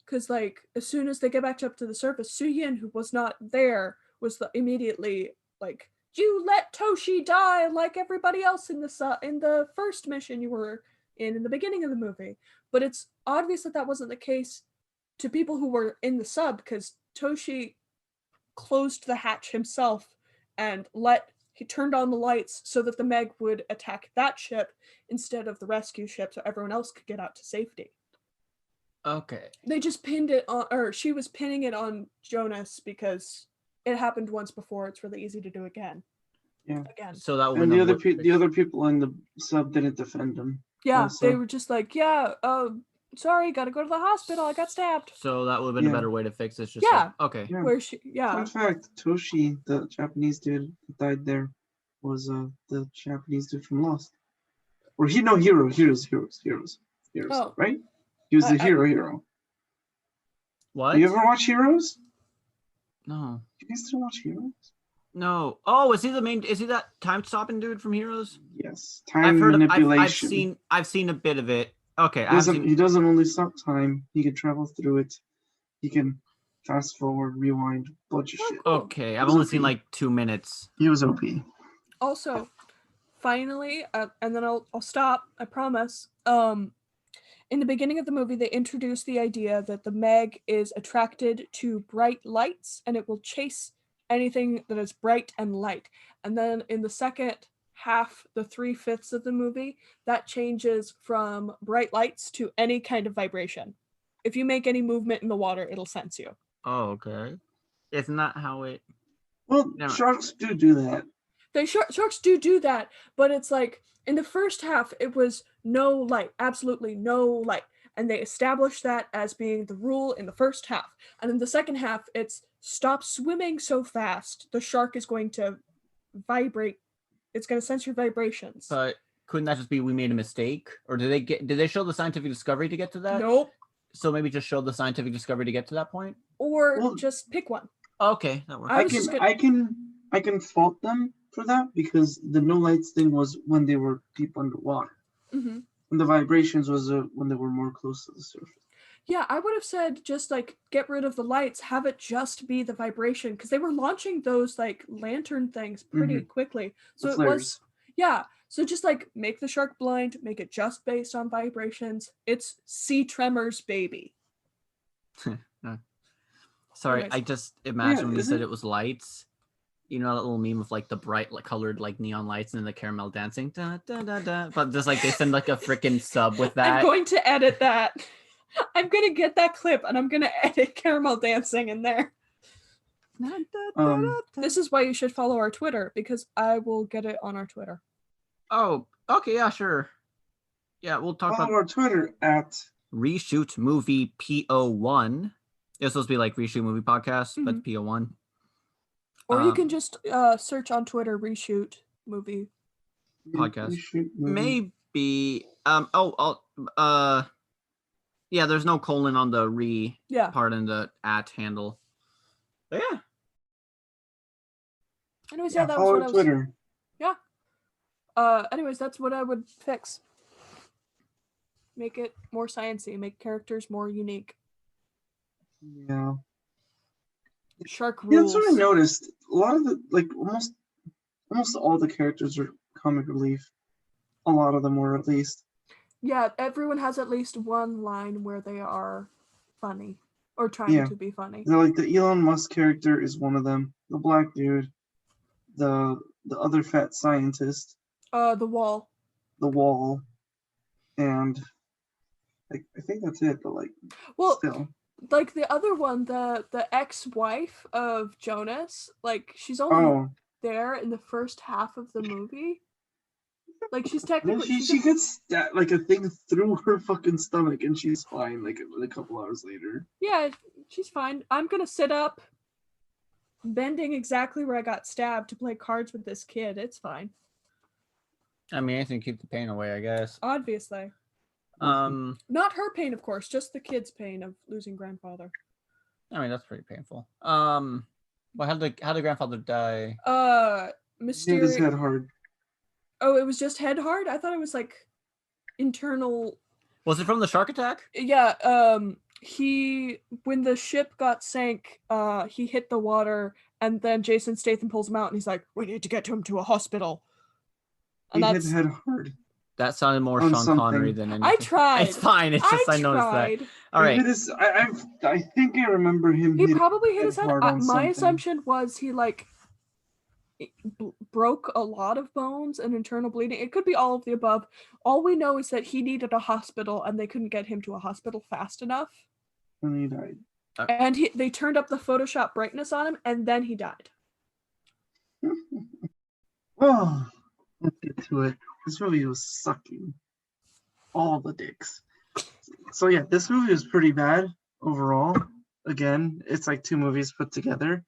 Because like, as soon as they get back up to the surface, Soo Yin, who was not there, was immediately like, you let Toshi die like everybody else in the first mission you were in the beginning of the movie. But it's obvious that wasn't the case to people who were in the sub, because Toshi closed the hatch himself and he turned on the lights so that the Meg would attack that ship instead of the rescue ship so everyone else could get out to safety. Okay. They just pinned it on, or she was pinning it on Jonas because it happened once before. It's really easy to do again. Yeah. Again. So that and the other people in the sub didn't defend him. Yeah, also. They were just like, sorry, gotta go to the hospital. I got stabbed. So that would have been a better way to fix this. Just okay. Yeah. Where Fun fact: Toshi, the Japanese dude that died there, was the Japanese dude from Lost. Or heroes, oh. right? He was the hero. What? Do you ever watch Heroes? No. You guys still watch Heroes? No. Oh, is he that time stopping dude from Heroes? Yes. Manipulation. I've seen a bit of it. Okay. He doesn't only stop time. He can travel through it. He can fast forward, rewind, bunch of shit. Okay. I've only seen like 2 minutes. He was OP. Also, finally, and then I'll stop, I promise. In the beginning of the movie, they introduced the idea that the Meg is attracted to bright lights and it will chase anything that is bright and light. And then in the second half, the 3/5 of the movie, that changes from bright lights to any kind of vibration. If you make any movement in the water, it'll sense you. Oh, okay. It's not how it... Well, sharks do that. Sharks do that, but it's like, in the first half, it was no light, absolutely no light. And they established that as being the rule in the first half. And in the second half, it's stop swimming so fast. The shark is going to vibrate. It's going to sense your vibrations. But couldn't that just be we made a mistake? Or did they show the scientific discovery to get to that? Nope. So maybe just show the scientific discovery to get to that point? Or just pick one. Okay, that works. I can fault them for that because the no lights thing was when they were deep underwater. Mm-hmm. And the vibrations was when they were more close to the surface. Yeah, I would have said just like get rid of the lights, have it just be the vibration, because they were launching those like lantern things pretty quickly. So so just like make the shark blind, make it just based on vibrations. It's Sea Tremors, baby. Sorry, Anyways. I just imagined when you said it was lights. You know that little meme of like the bright, like colored, like neon lights and then the caramel dancing, da da da da. But just like they send like a freaking sub with that. I'm going to edit that. I'm gonna get that clip and I'm gonna edit caramel dancing in there. This is why you should follow our Twitter, because I will get it on our Twitter. Oh, okay, yeah, sure. Yeah, we'll talk about our Twitter at Reshoot Movie PO1. It's supposed to be like Reshoot Movie Podcast, but PO1. Or you can just search on Twitter Reshoot Movie Podcast. Maybe. Yeah, there's no colon on the part in the @ handle. But yeah. Anyways, that was what I was. Twitter. Yeah. Anyways, that's what I would fix. Make it more sciencey. Make characters more unique. Yeah. Shark rules. Yeah, that's what I noticed. A lot of the almost all the characters are comic relief. A lot of them were, at least. Yeah, everyone has at least one line where they are funny or trying to be funny. They're like the Elon Musk character is one of them. The black dude, the other fat scientist. The Wall. The Wall, and I think that's it. But still. Like the other one, the ex-wife of Jonas, like she's only there in the first half of the movie. Like she's technically she gets like a thing through her fucking stomach and she's fine like a couple hours later. Yeah, she's fine. I'm gonna sit up, bending exactly where I got stabbed to play cards with this kid. It's fine. I mean, anything to keep the pain away, I guess. Obviously. Not her pain, of course, just the kid's pain of losing grandfather. I mean, that's pretty painful. Well, how did grandfather die? Mysterious. His head hard. Oh, it was just head hard? I thought it was like internal. Was it from the shark attack? Yeah. When the ship got sank, he hit the water, and then Jason Statham pulls him out, and he's like, "We need to get him to a hospital." And he hit head hard. That sounded more Sean Connery than anything. I tried. It's fine. It's just I noticed that. All right. I think I remember him. He probably hit his head. My assumption was he broke a lot of bones and internal bleeding. It could be all of the above. All we know is that he needed a hospital and they couldn't get him to a hospital fast enough. And he died. And they turned up the Photoshop brightness on him and then he died. Oh, let's get to it. This movie was sucking all the dicks. So yeah, this movie was pretty bad overall. Again, it's like two movies put together.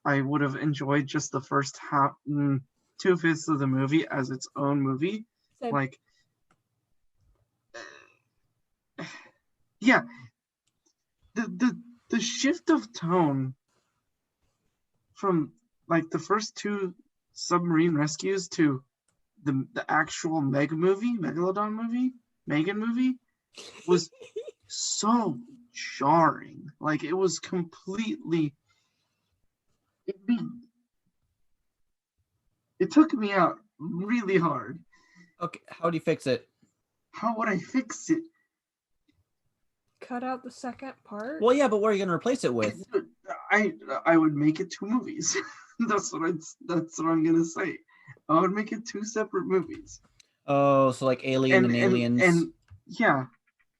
I would have enjoyed just the first half, 2/5 of the movie as its own movie. Same. Like, yeah, the shift of tone from like the first two submarine rescues to the actual Megalodon movie, Megan movie, was so jarring. Like, it was completely. It took me out really hard. Okay, how do you fix it? How would I fix it? Cut out the second part? Well, yeah, but what are you going to replace it with? I would make it two movies. That's what I'm gonna say. I would make it 2 separate movies. Oh, so like Alien and Aliens. And yeah,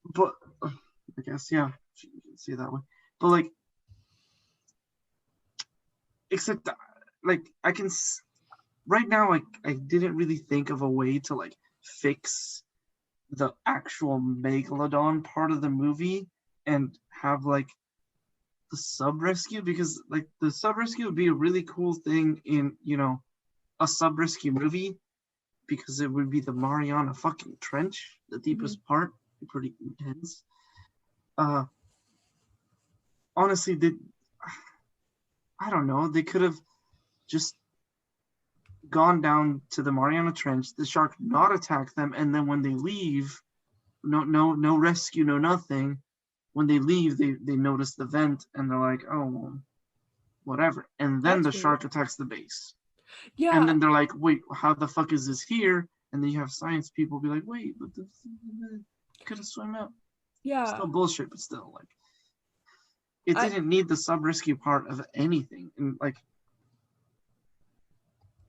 but I guess, yeah, you can see it that way. But like, except like I can right now, like I didn't really think of a way to like fix the actual Megalodon part of the movie and have like the sub rescue, because like the sub rescue would be a really cool thing in, you know, a sub rescue movie, because it would be the Mariana fucking Trench, the deepest part, pretty intense. Honestly, I don't know, they could have just gone down to the Mariana Trench, the shark not attack them, and then when they leave, no rescue, no nothing. When they leave, they notice the vent and they're like, oh, well, whatever. And then the shark attacks the base. Yeah. And then they're like, wait, how the fuck is this here? And then you have science people be like, wait, but could have swum out. Yeah. Still bullshit, but still, like, it didn't need the sub-rescue part of anything. And, like,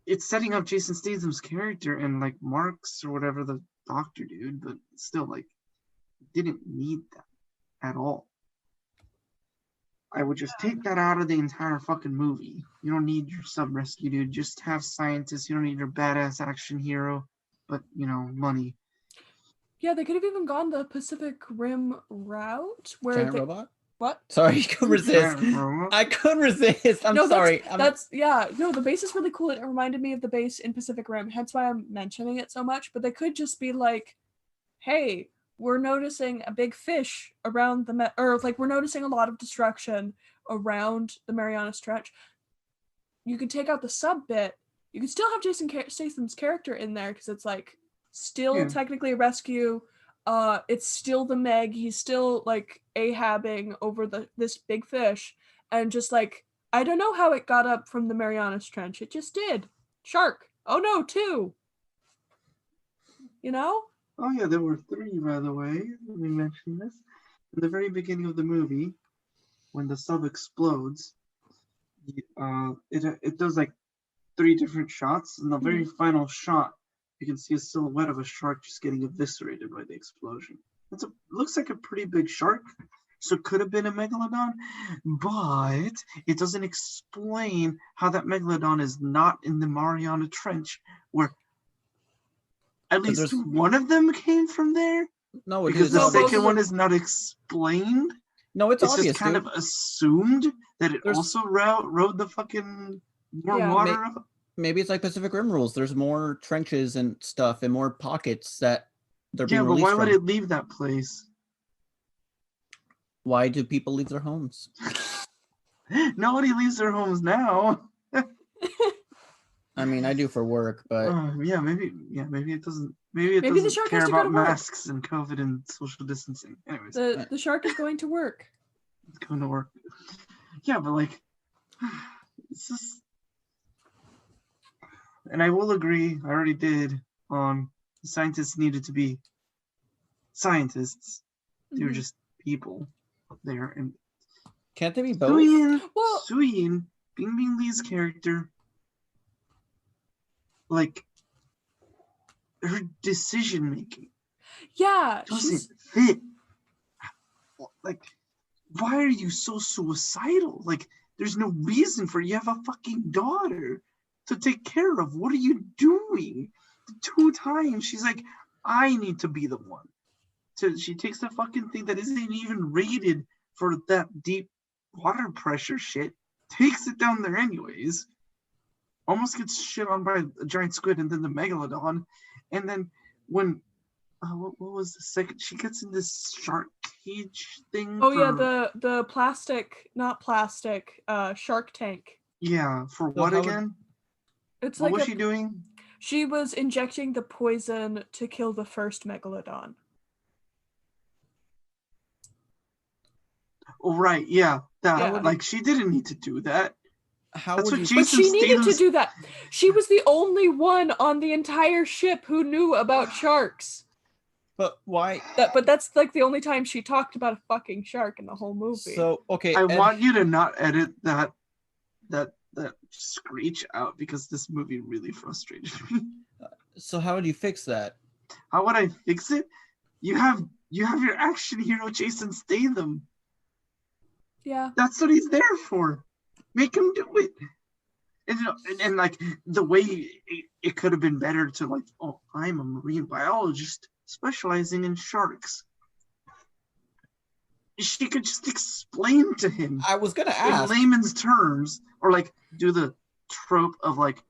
it's setting up Jason Statham's character and, like, Mark's or whatever, the doctor dude, but still, like, didn't need that at all. I would just take that out of the entire fucking movie. You don't need your sub-rescue dude. Just have scientists. You don't need your badass action hero, but, you know, money. Yeah, they could have even gone the Pacific Rim route. Where Giant robot? What? Sorry, I couldn't resist. I couldn't resist. I'm sorry. The base is really cool. It reminded me of the base in Pacific Rim, hence why I'm mentioning it so much. But they could just be like, hey, we're noticing a big fish around we're noticing a lot of destruction around the Marianas Trench. You could take out the sub bit. You could still have Jason Statham's character in there because it's like still technically a rescue. It's still the Meg. He's still like Ahabbing over this big fish, and just like I don't know how it got up from the Marianas Trench. It just did. Shark. Oh no, 2. You know. Oh yeah, there were 3, by the way. Let me mention this. In the very beginning of the movie, when the sub explodes, it does like 3 different shots. In the very final shot, you can see a silhouette of a shark just getting eviscerated by the explosion. It looks like a pretty big shark, so it could have been a megalodon, but it doesn't explain how that megalodon is not in the Mariana Trench, where at least one of them came from there. No, because the second one is not explained. No, it's obvious. Just kind of assumed that it also rode the fucking water up. Maybe it's like Pacific Rim rules. There's more trenches and stuff and more pockets that they're being released from. Yeah, but why would it leave that place? Why do people leave their homes? Nobody leaves their homes now. I mean, I do for work, but maybe it doesn't. Maybe the shark care about masks and COVID and social distancing. Anyways, the shark is going to work. It's going to work. Yeah, but like, it's just. And I will agree. I already did on the scientists needed to be scientists. They were just people up there, and can't they be both? Suyin, Bingbing Li's character. Like her decision making, doesn't fit. Like, why are you so suicidal? Like, there's no reason for you have a fucking daughter to take care of. What are you doing? 2 times she's like, I need to be the one. So she takes the fucking thing that isn't even rated for that deep water pressure shit, takes it down there anyways. Almost gets shit on by a giant squid and then the megalodon. And then when, what was the second? She gets in this shark cage thing. The plastic, not plastic, shark tank. Yeah, for what again? It's what was she doing? She was injecting the poison to kill the first megalodon. Oh, right, yeah. Like, she didn't need to do that. But she needed to do that. She was the only one on the entire ship who knew about sharks. But why? But that's like the only time she talked about a fucking shark in the whole movie. So okay, I want you to not edit that that Screech out because this movie really frustrated me. So how would you fix that? How would I fix it? You have your action hero Jason Statham. Yeah. That's what he's there for. Make him do it. And like the way it could have been better to like, oh, I'm a marine biologist specializing in sharks. She could just explain to him. I was gonna ask in layman's terms, or like do the trope of like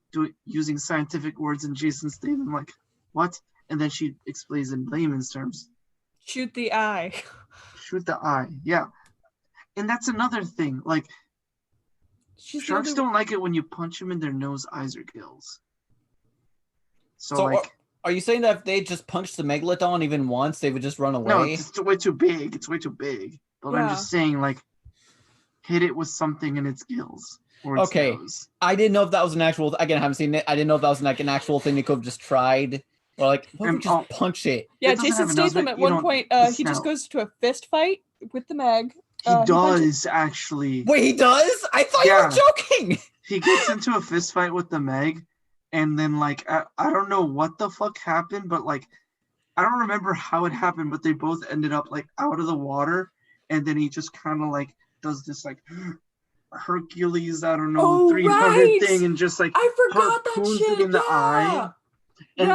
using scientific words in Jason Statham, like what? And then she explains in layman's terms. Shoot the eye. Shoot the eye, yeah. And that's another thing. Like sharks don't like it when you punch them in their nose, eyes, or gills. So like, are you saying that if they just punched the megalodon even once, they would just run away? No, it's way too big. It's way too big. But I'm just saying, like, hit it with something in its gills. Or its nose. I didn't know if that was an actual. Again, I haven't seen it. I didn't know if that was like an actual thing they could have just tried. Or like, just punch it. Yeah, Jason Statham at one point, he just goes to a fist fight with the Meg. He does actually. Wait, he does? I thought you were joking. He gets into a fist fight with the Meg, and then like I don't know what the fuck happened, but like I don't remember how it happened, but they both ended up like out of the water, and then he just kind of like does this like Hercules, I don't know, 300 thing, and just like I forgot harpoons that shit. it in the eye. And,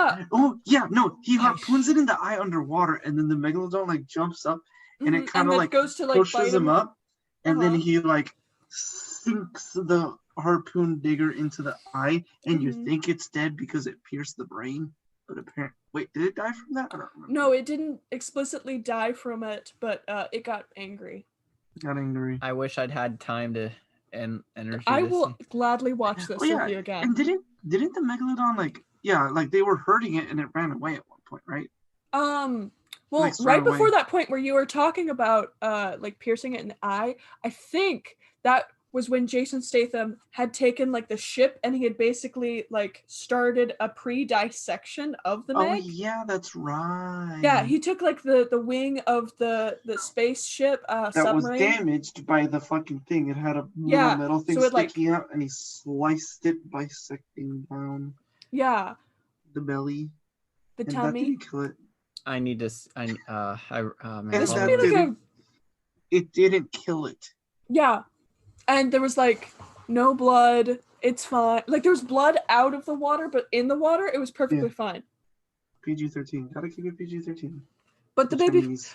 he harpoons it in the eye underwater, and then the megalodon like jumps up, and it kind of like goes to like pushes him up, and then he like sinks the harpoon digger into the eye, and you think it's dead because it pierced the brain, but apparently, wait, did it die from that? I don't remember. No, it didn't explicitly die from it, but it got angry. I wish I'd had time to energy. I will gladly watch this with you again. And didn't the megalodon like they were hurting it and it ran away at one point, right? Well, like right before that point where you were talking about like piercing it in the eye, I think that was when Jason Statham had taken like the ship and he had basically like started a pre-dissection of the Meg. Oh yeah, that's right. Yeah, he took like the wing of the spaceship that submarine. Was damaged by the fucking thing. It had a little metal thing sticking out, and he sliced it, bisecting down. Yeah. The belly. The tummy. That didn't kill it. I need to. It didn't kill it. Yeah. And there was like no blood. It's fine. Like there was blood out of the water, but in the water, it was perfectly fine. PG-13. Gotta keep it PG-13. But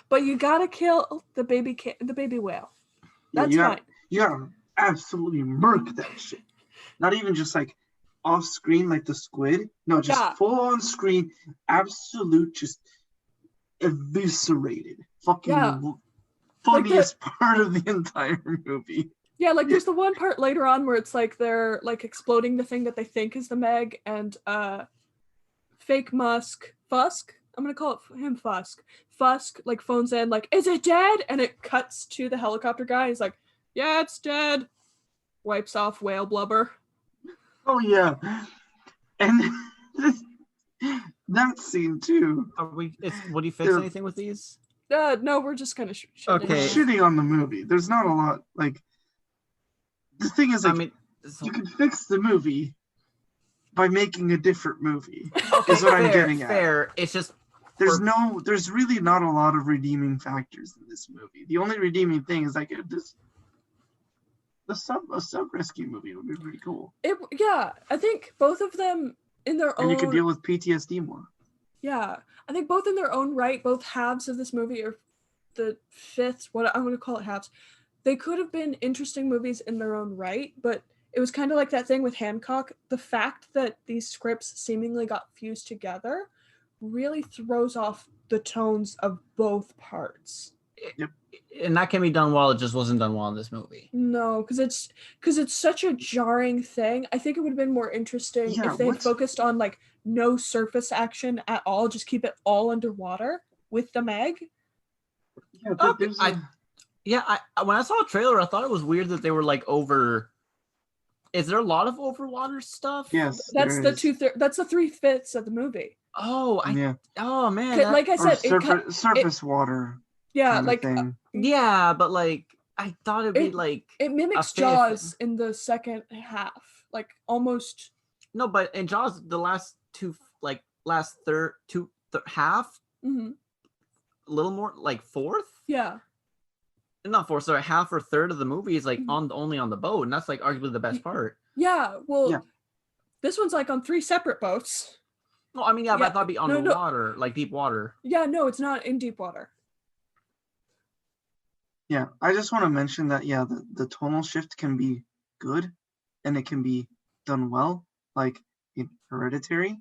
but you gotta kill the baby whale. That's fine. You gotta absolutely murk that shit. Not even just like off screen like the squid. No, just full on screen. Absolute, just eviscerated. Fucking funniest part of the entire movie. Yeah, like there's the one part later on where it's like they're like exploding the thing that they think is the Meg, and fake Fusk, I'm gonna call him Fusk like phones in like, is it dead? And it cuts to the helicopter guy. He's like, yeah, it's dead. Wipes off whale blubber. Oh yeah. And that scene too. Would you fix anything with these? No, we're just kind of shitting on the movie. There's not a lot like. The thing is, like, you can fix the movie by making a different movie. Is what I'm getting at. Fair. It's just there's really not a lot of redeeming factors in this movie. The only redeeming thing is like a sub rescue movie would be pretty cool. I think both of them in their own. And you can deal with PTSD more. Yeah, I think both in their own right, both halves of this movie, or the fifth, what I'm going to call it halves. They could have been interesting movies in their own right, but it was kind of like that thing with Hancock. The fact that these scripts seemingly got fused together really throws off the tones of both parts. Yep. And that can be done well. It just wasn't done well in this movie. No, because it's such a jarring thing. I think it would have been more interesting if they focused on like no surface action at all. Just keep it all underwater with the Meg. Yeah, when I saw a trailer, I thought it was weird that they were like over. Is there a lot of overwater stuff? Yes, that's the 3/5 of the movie. Oh, oh man! Like I said, surface water. Yeah, like yeah, but like I thought it'd be like it mimics Jaws in the second half, like almost. No, but in Jaws, the last half, mm-hmm. a little more like fourth. Yeah. Not fourth, sorry, half or third of the movie is like only on the boat, and that's like arguably the best part. Yeah. Well, this one's like on 3 separate boats. No, I mean, but I thought it'd be underwater, like deep water. Yeah, no, it's not in deep water. Yeah, I just want to mention that, the tonal shift can be good, and it can be done well, like in Hereditary.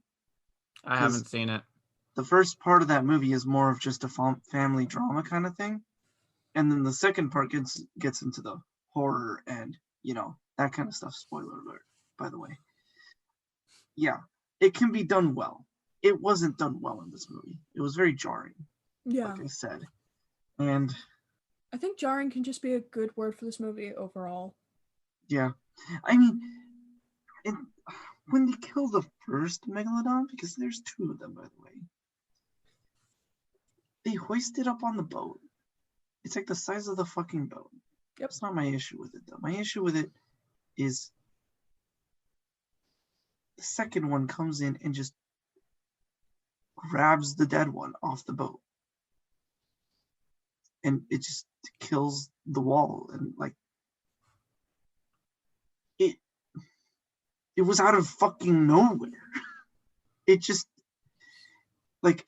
I haven't seen it. The first part of that movie is more of just a family drama kind of thing, and then the second part gets into the horror and, that kind of stuff. Spoiler alert, by the way. Yeah, it can be done well. It wasn't done well in this movie. It was very jarring. Yeah. Like I said. And I think jarring can just be a good word for this movie overall. Yeah. I mean, when they kill the first Megalodon, because there's 2 of them, by the way, they hoist it up on the boat. It's like the size of the fucking boat. Yep. That's not my issue with it, though. My issue with it is the second one comes in and just grabs the dead one off the boat. And it just kills the wall. And like, it was out of fucking nowhere. It just, like,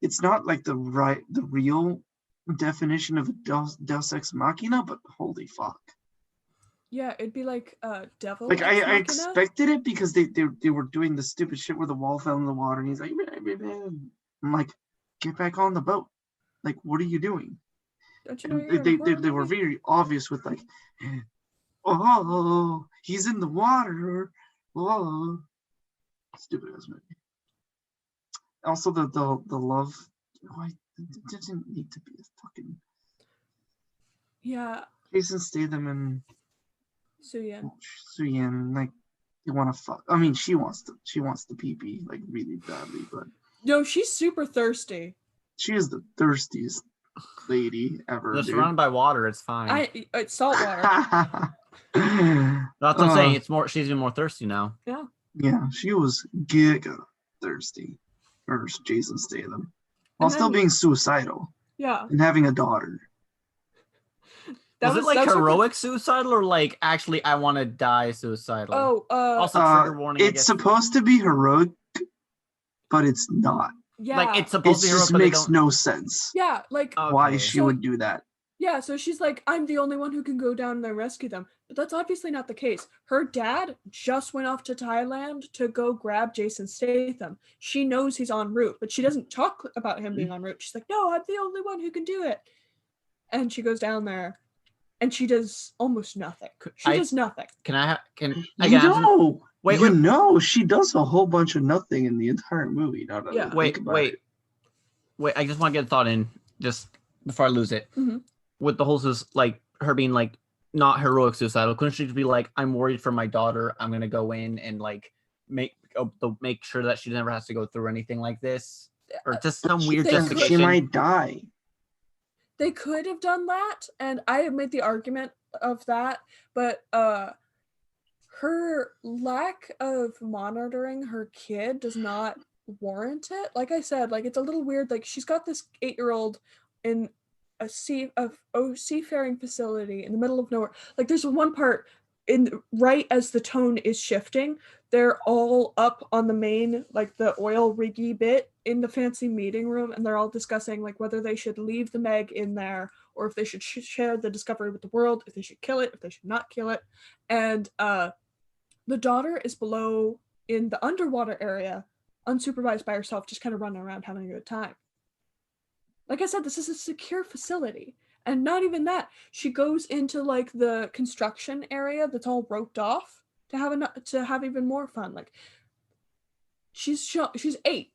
it's not like the real definition of a Deus Ex Machina, but holy fuck. Yeah, it'd be like devil. Like I expected it because they were doing the stupid shit where the wall fell in the water and he's like, I'm like, get back on the boat. Like, what are you doing? Don't you know they were very obvious with like, oh, he's in the water. Oh, stupid ass movie. Also, the love. It doesn't need to be a fucking. Yeah. Jason Statham and Suyin, like, they want to fuck. I mean, she wants to pee like really badly, but no, she's super thirsty. She is the thirstiest lady ever. They're surrounded by water. It's fine. It's salt water. That's what I'm saying. It's more. She's even more thirsty now. Yeah. Yeah, she was giga thirsty. Or Jason Statham, while still being suicidal. Yeah. And having a daughter. Was it like heroic suicidal or like actually I want to die suicidal? Also trigger warning. It's supposed to be heroic, but it's not. Yeah. Like it's supposed to be heroic, but it just makes no sense. Yeah, like why she would do that. Yeah, so she's like, I'm the only one who can go down and rescue them. But that's obviously not the case. Her dad just went off to Thailand to go grab Jason Statham. She knows he's en route, but she doesn't talk about him being en route. She's like, no, I'm the only one who can do it. And she goes down there, and she does almost nothing. She does nothing. She does a whole bunch of nothing in the entire movie. Wait. I just want to get a thought in just before I lose it. Mm-hmm. With the whole like her being like not heroic suicidal, couldn't she be like, I'm worried for my daughter, I'm gonna go in and like make sure that she never has to go through anything like this, or just some weird justification? She might die. They could have done that, and I have made the argument of that, but her lack of monitoring her kid does not warrant it. Like I said, like it's a little weird. Like she's got this 8-year-old in a seafaring facility in the middle of nowhere. Like there's one part right as the tone is shifting, they're all up on the main, like the oil riggy bit in the fancy meeting room, and they're all discussing like whether they should leave the Meg in there or if they should share the discovery with the world, if they should kill it, if they should not kill it. And the daughter is below in the underwater area, unsupervised by herself, just kind of running around having a good time. Like I said, this is a secure facility. And not even that. She goes into like the construction area that's all roped off to have even more fun. Like she's 8.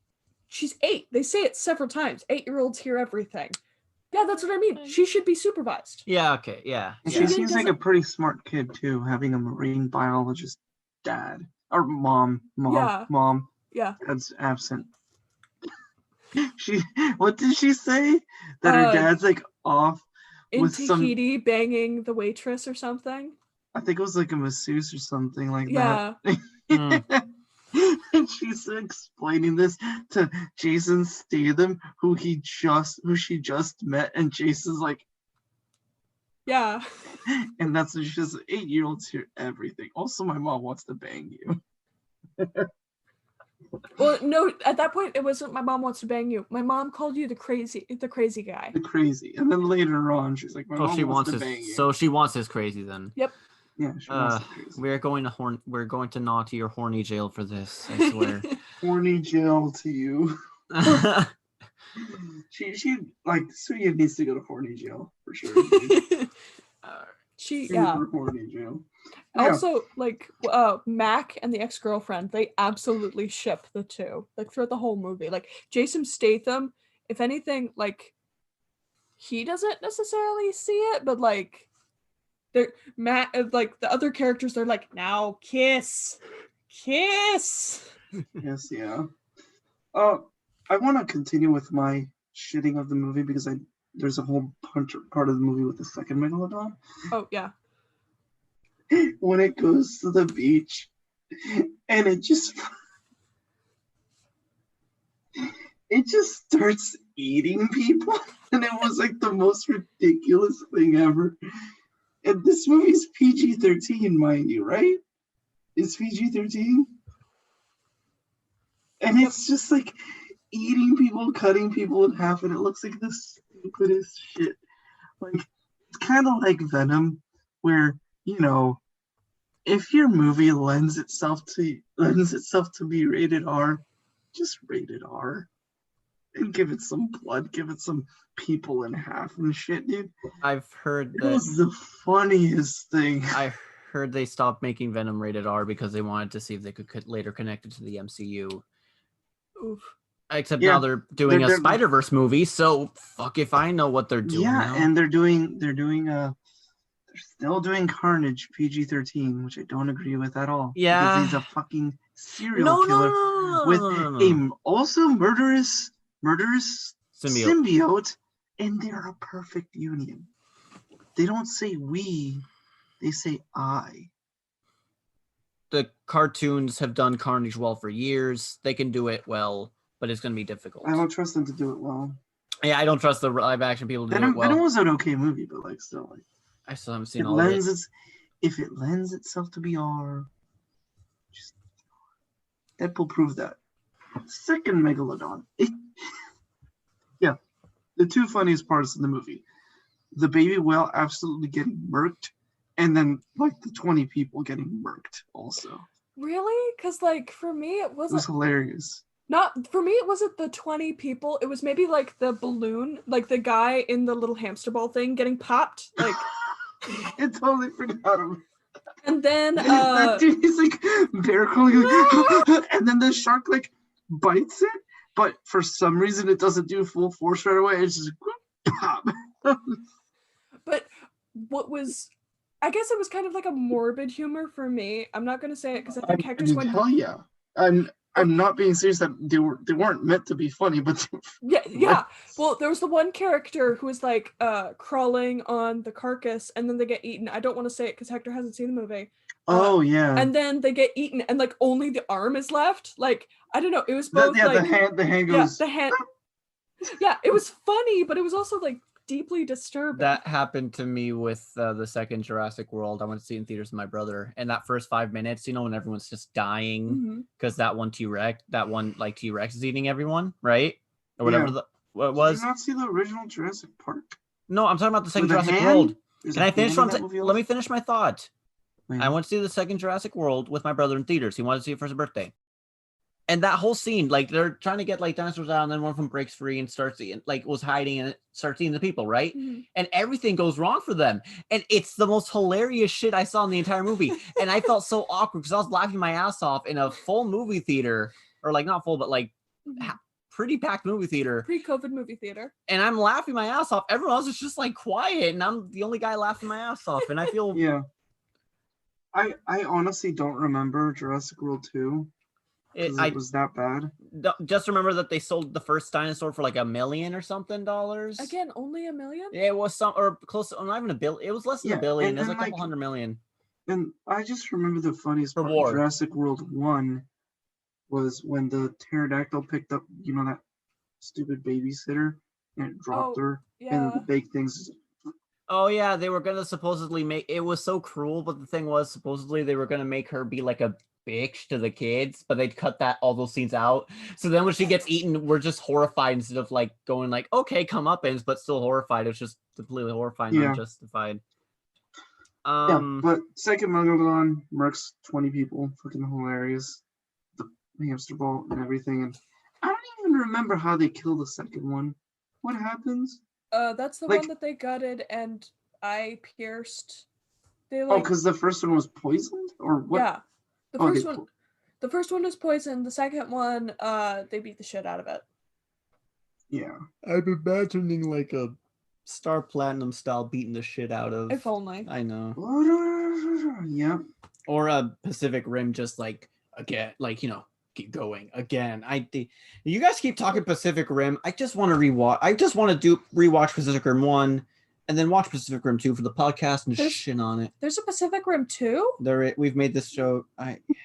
She's 8. They say it several times. 8-year-olds hear everything. Yeah, that's what I mean. She should be supervised. Yeah, okay, yeah. She seems like a pretty smart kid too, having a marine biologist dad. Or mom. Yeah. That's absent. What did she say? That her dad's like off in Tahiti banging the waitress or something. I think it was like a masseuse or something like that. And she's explaining this to Jason Statham, who she just met, and Jason's like, yeah. And that's what she says, 8-year-olds hear everything. Also, my mom wants to bang you. Well, no, at that point it wasn't my mom wants to bang you. My mom called you the crazy guy. The crazy. And then later on she's like, my mom wants to bang you. So she wants his crazy then. Yep. Yeah, she wants the crazy. We're going to naughty or horny jail for this, I swear. Horny jail to you. She like Suya needs to go to horny jail for sure. Super horny jail. Also, like Mac and the ex-girlfriend, they absolutely ship the two. Like throughout the whole movie. Like Jason Statham, if anything, like he doesn't necessarily see it, but like Matt, like the other characters, they're like, now kiss. Yes, yeah. I want to continue with my shitting of the movie because there's a whole part of the movie with the second Megalodon. Oh yeah. When it goes to the beach, and it just starts eating people, and it was like the most ridiculous thing ever. And this movie's PG-13, mind you, right? It's PG-13, and it's just like eating people, cutting people in half, and it looks like the stupidest shit. Like it's kind of like Venom, where if your movie lends itself to be rated R, just rate it R. And give it some blood, give it some people in half and shit, dude. I've heard that. It was the funniest thing. I heard they stopped making Venom rated R because they wanted to see if they could later connect it to the MCU. Oof. Except now they're doing a Spider-Verse movie, so fuck if I know what they're doing. Yeah, now. And they're still doing Carnage PG-13, which I don't agree with at all. Yeah. Because he's a fucking serial killer with a also murderous symbiote, and they're a perfect union. They don't say we, they say I. The cartoons have done Carnage well for years. They can do it well, but it's going to be difficult. I don't trust them to do it well. Yeah, I don't trust the live action people to do it well. Venom was an okay movie, but like still, like I still haven't seen all of it. If it lends itself to be R, just Deadpool proved that. Second Megalodon. Yeah, the two funniest parts in the movie: the baby whale absolutely getting murked, and then like the 20 people getting murked also. Really? Because like for me, it was hilarious. Not for me, it wasn't the 20 people. It was maybe like the balloon, like the guy in the little hamster ball thing getting popped. Like I totally forgot him. And then that dude, he's like bear crawling, and then the shark like bites it, but for some reason it doesn't do full force right away. It's just pop. But I guess it was kind of like a morbid humor for me. I'm not going to say it because I think Hector's going to. Hell yeah. I'm not being serious that they weren't meant to be funny, but yeah. Well, there was the one character who was like crawling on the carcass, and then they get eaten. I don't want to say it because Hector hasn't seen the movie. Oh yeah. And then they get eaten, and like only the arm is left. Like I don't know. It was both the hand goes. Yeah, the hand. Yeah, it was funny, but it was also like deeply disturbing. That happened to me with the second Jurassic World. I went to see it in theaters with my brother, and that first 5 minutes, when everyone's just dying because that one T-Rex is eating everyone, right? Or whatever what it was. Did you not see the original Jurassic Park? No, I'm talking about the second Jurassic World. Can I finish? Let me finish my thought. I went to see the second Jurassic World with my brother in theaters. He wanted to see it for his birthday. And that whole scene, like they're trying to get like dinosaurs out, and then one of them breaks free and starts eating, like was hiding and starts eating the people, right? And everything goes wrong for them. And it's the most hilarious shit I saw in the entire movie. And I felt so awkward because I was laughing my ass off in a full movie theater, or like not full, but like pretty packed movie theater. Pre-COVID movie theater. And I'm laughing my ass off. Everyone else is just like quiet, and I'm the only guy laughing my ass off. And I feel yeah. I honestly don't remember Jurassic World 2. It was that bad. Just remember that they sold the first dinosaur for like $1 million or something. Again, only $1 million? It was some or close, not even $1 billion. It was less than $1 billion. It was a couple $100 million. And I just remember the funniest part of Jurassic World 1 was when the pterodactyl picked up, that stupid babysitter and it dropped her. Yeah. And the big things. Oh yeah, they were gonna supposedly make it was so cruel, but the thing was supposedly they were gonna make her be like a bitch to the kids, but they'd cut all those scenes out. So then when she gets eaten, we're just horrified instead of like going like, okay, comeuppance, but still horrified. It's just completely horrifying, unjustified. But second Megalodon murks 20 people, fucking hilarious. The hamster ball and everything, and I don't even remember how they kill the second one. What happens? That's the one that they gutted and I pierced. Because the first one was poisoned, or what? Yeah, the first one was poisoned. The second one, they beat the shit out of it. Yeah, I'm imagining like a Star Platinum style beating the shit out of. If only. I know. Yeah. Or a Pacific Rim, just like again, like keep going again. You guys keep talking Pacific Rim. I just want to rewatch. I just want to rewatch Pacific Rim 1 and then watch Pacific Rim 2 for the podcast and shit on it. There's a Pacific Rim 2? We've made this show.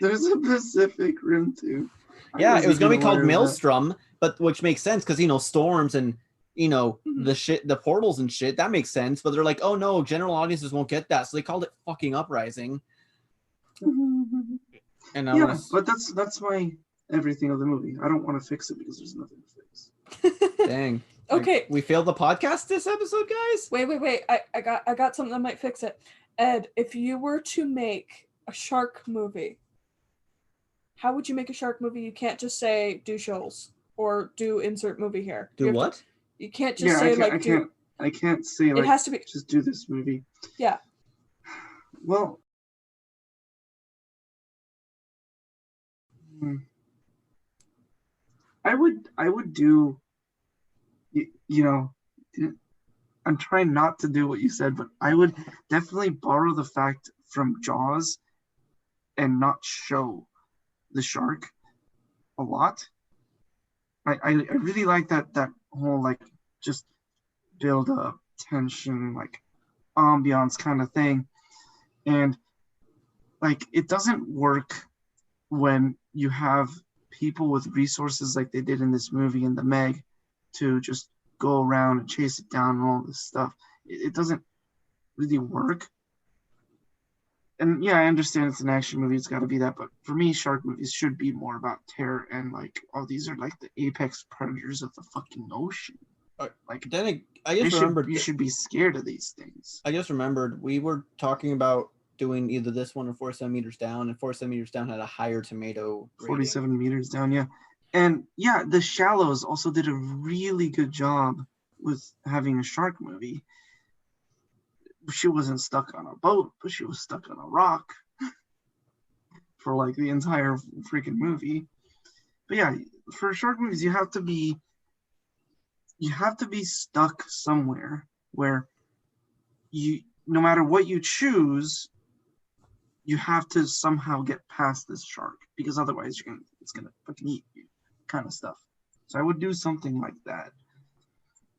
There's a Pacific Rim 2. Yeah, it was gonna be called Maelstrom, but which makes sense because storms and the shit, the portals and shit. That makes sense. But they're like, oh no, general audiences won't get that, so they called it fucking Uprising. And but that's my everything of the movie. I don't want to fix it because there's nothing to fix. Dang. Okay. We failed the podcast this episode, guys. Wait. I got something that might fix it. Ed, if you were to make a shark movie, how would you make a shark movie? You can't just say do shoals or do insert movie here. Do what? You can't just say I can't say like it has to be just do this movie. Yeah. Well, I would do, I'm trying not to do what you said, but I would definitely borrow the fact from Jaws and not show the shark a lot. I really like that whole like just build up tension, like ambiance kind of thing. And like it doesn't work when you have people with resources like they did in this movie in The Meg to just go around and chase it down and all this stuff. It doesn't really work. And yeah, I understand it's an action movie, it's got to be that, but for me, shark movies should be more about terror and like, oh, these are like the apex predators of the fucking ocean. Like, then I just remembered you should be scared of these things. I just remembered we were talking about doing either this one or 47 Meters Down, and 47 Meters Down had a higher tomato rating. 47 Meters Down, yeah. And yeah, The Shallows also did a really good job with having a shark movie. She wasn't stuck on a boat, but she was stuck on a rock for like the entire freaking movie. But yeah, for shark movies, you have to be stuck somewhere where no matter what you choose, you have to somehow get past this shark, because otherwise it's gonna fucking eat you, kind of stuff. So I would do something like that.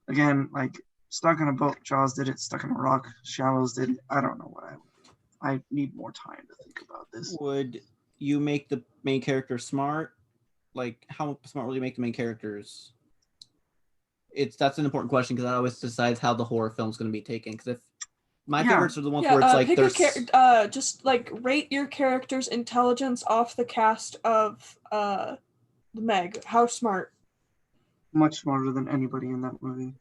Again, like stuck on a boat, Jaws did it. Stuck on a rock, Shallows did it. I don't know what I would do. I need more time to think about this. Would you make the main character smart? Like, how smart will you make the main characters? That's an important question because that always decides how the horror film's going to be taken. Because if my favorites are the ones where it's like there's just like rate your character's intelligence off the cast of the Meg. How smart? Much smarter than anybody in that movie.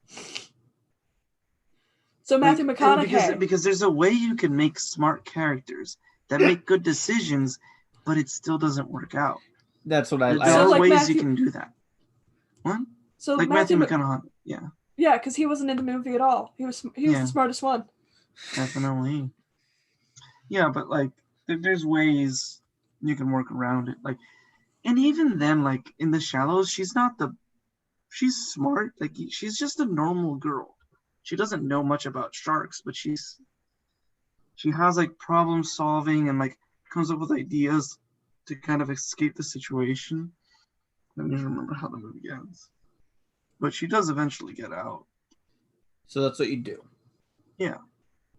So Matthew McConaughey. Because there's a way you can make smart characters that make good decisions, but it still doesn't work out. That's what I. There are ways you can do that. What? So like Matthew McConaughey, yeah. Yeah, because he wasn't in the movie at all. He was the smartest one. Definitely. Yeah, but like there's ways you can work around it. Like, and even then, like in The Shallows, she's smart. Like she's just a normal girl. She doesn't know much about sharks, but she has like problem solving and like comes up with ideas to kind of escape the situation. I don't even remember how the movie ends. But she does eventually get out. So that's what you do. Yeah.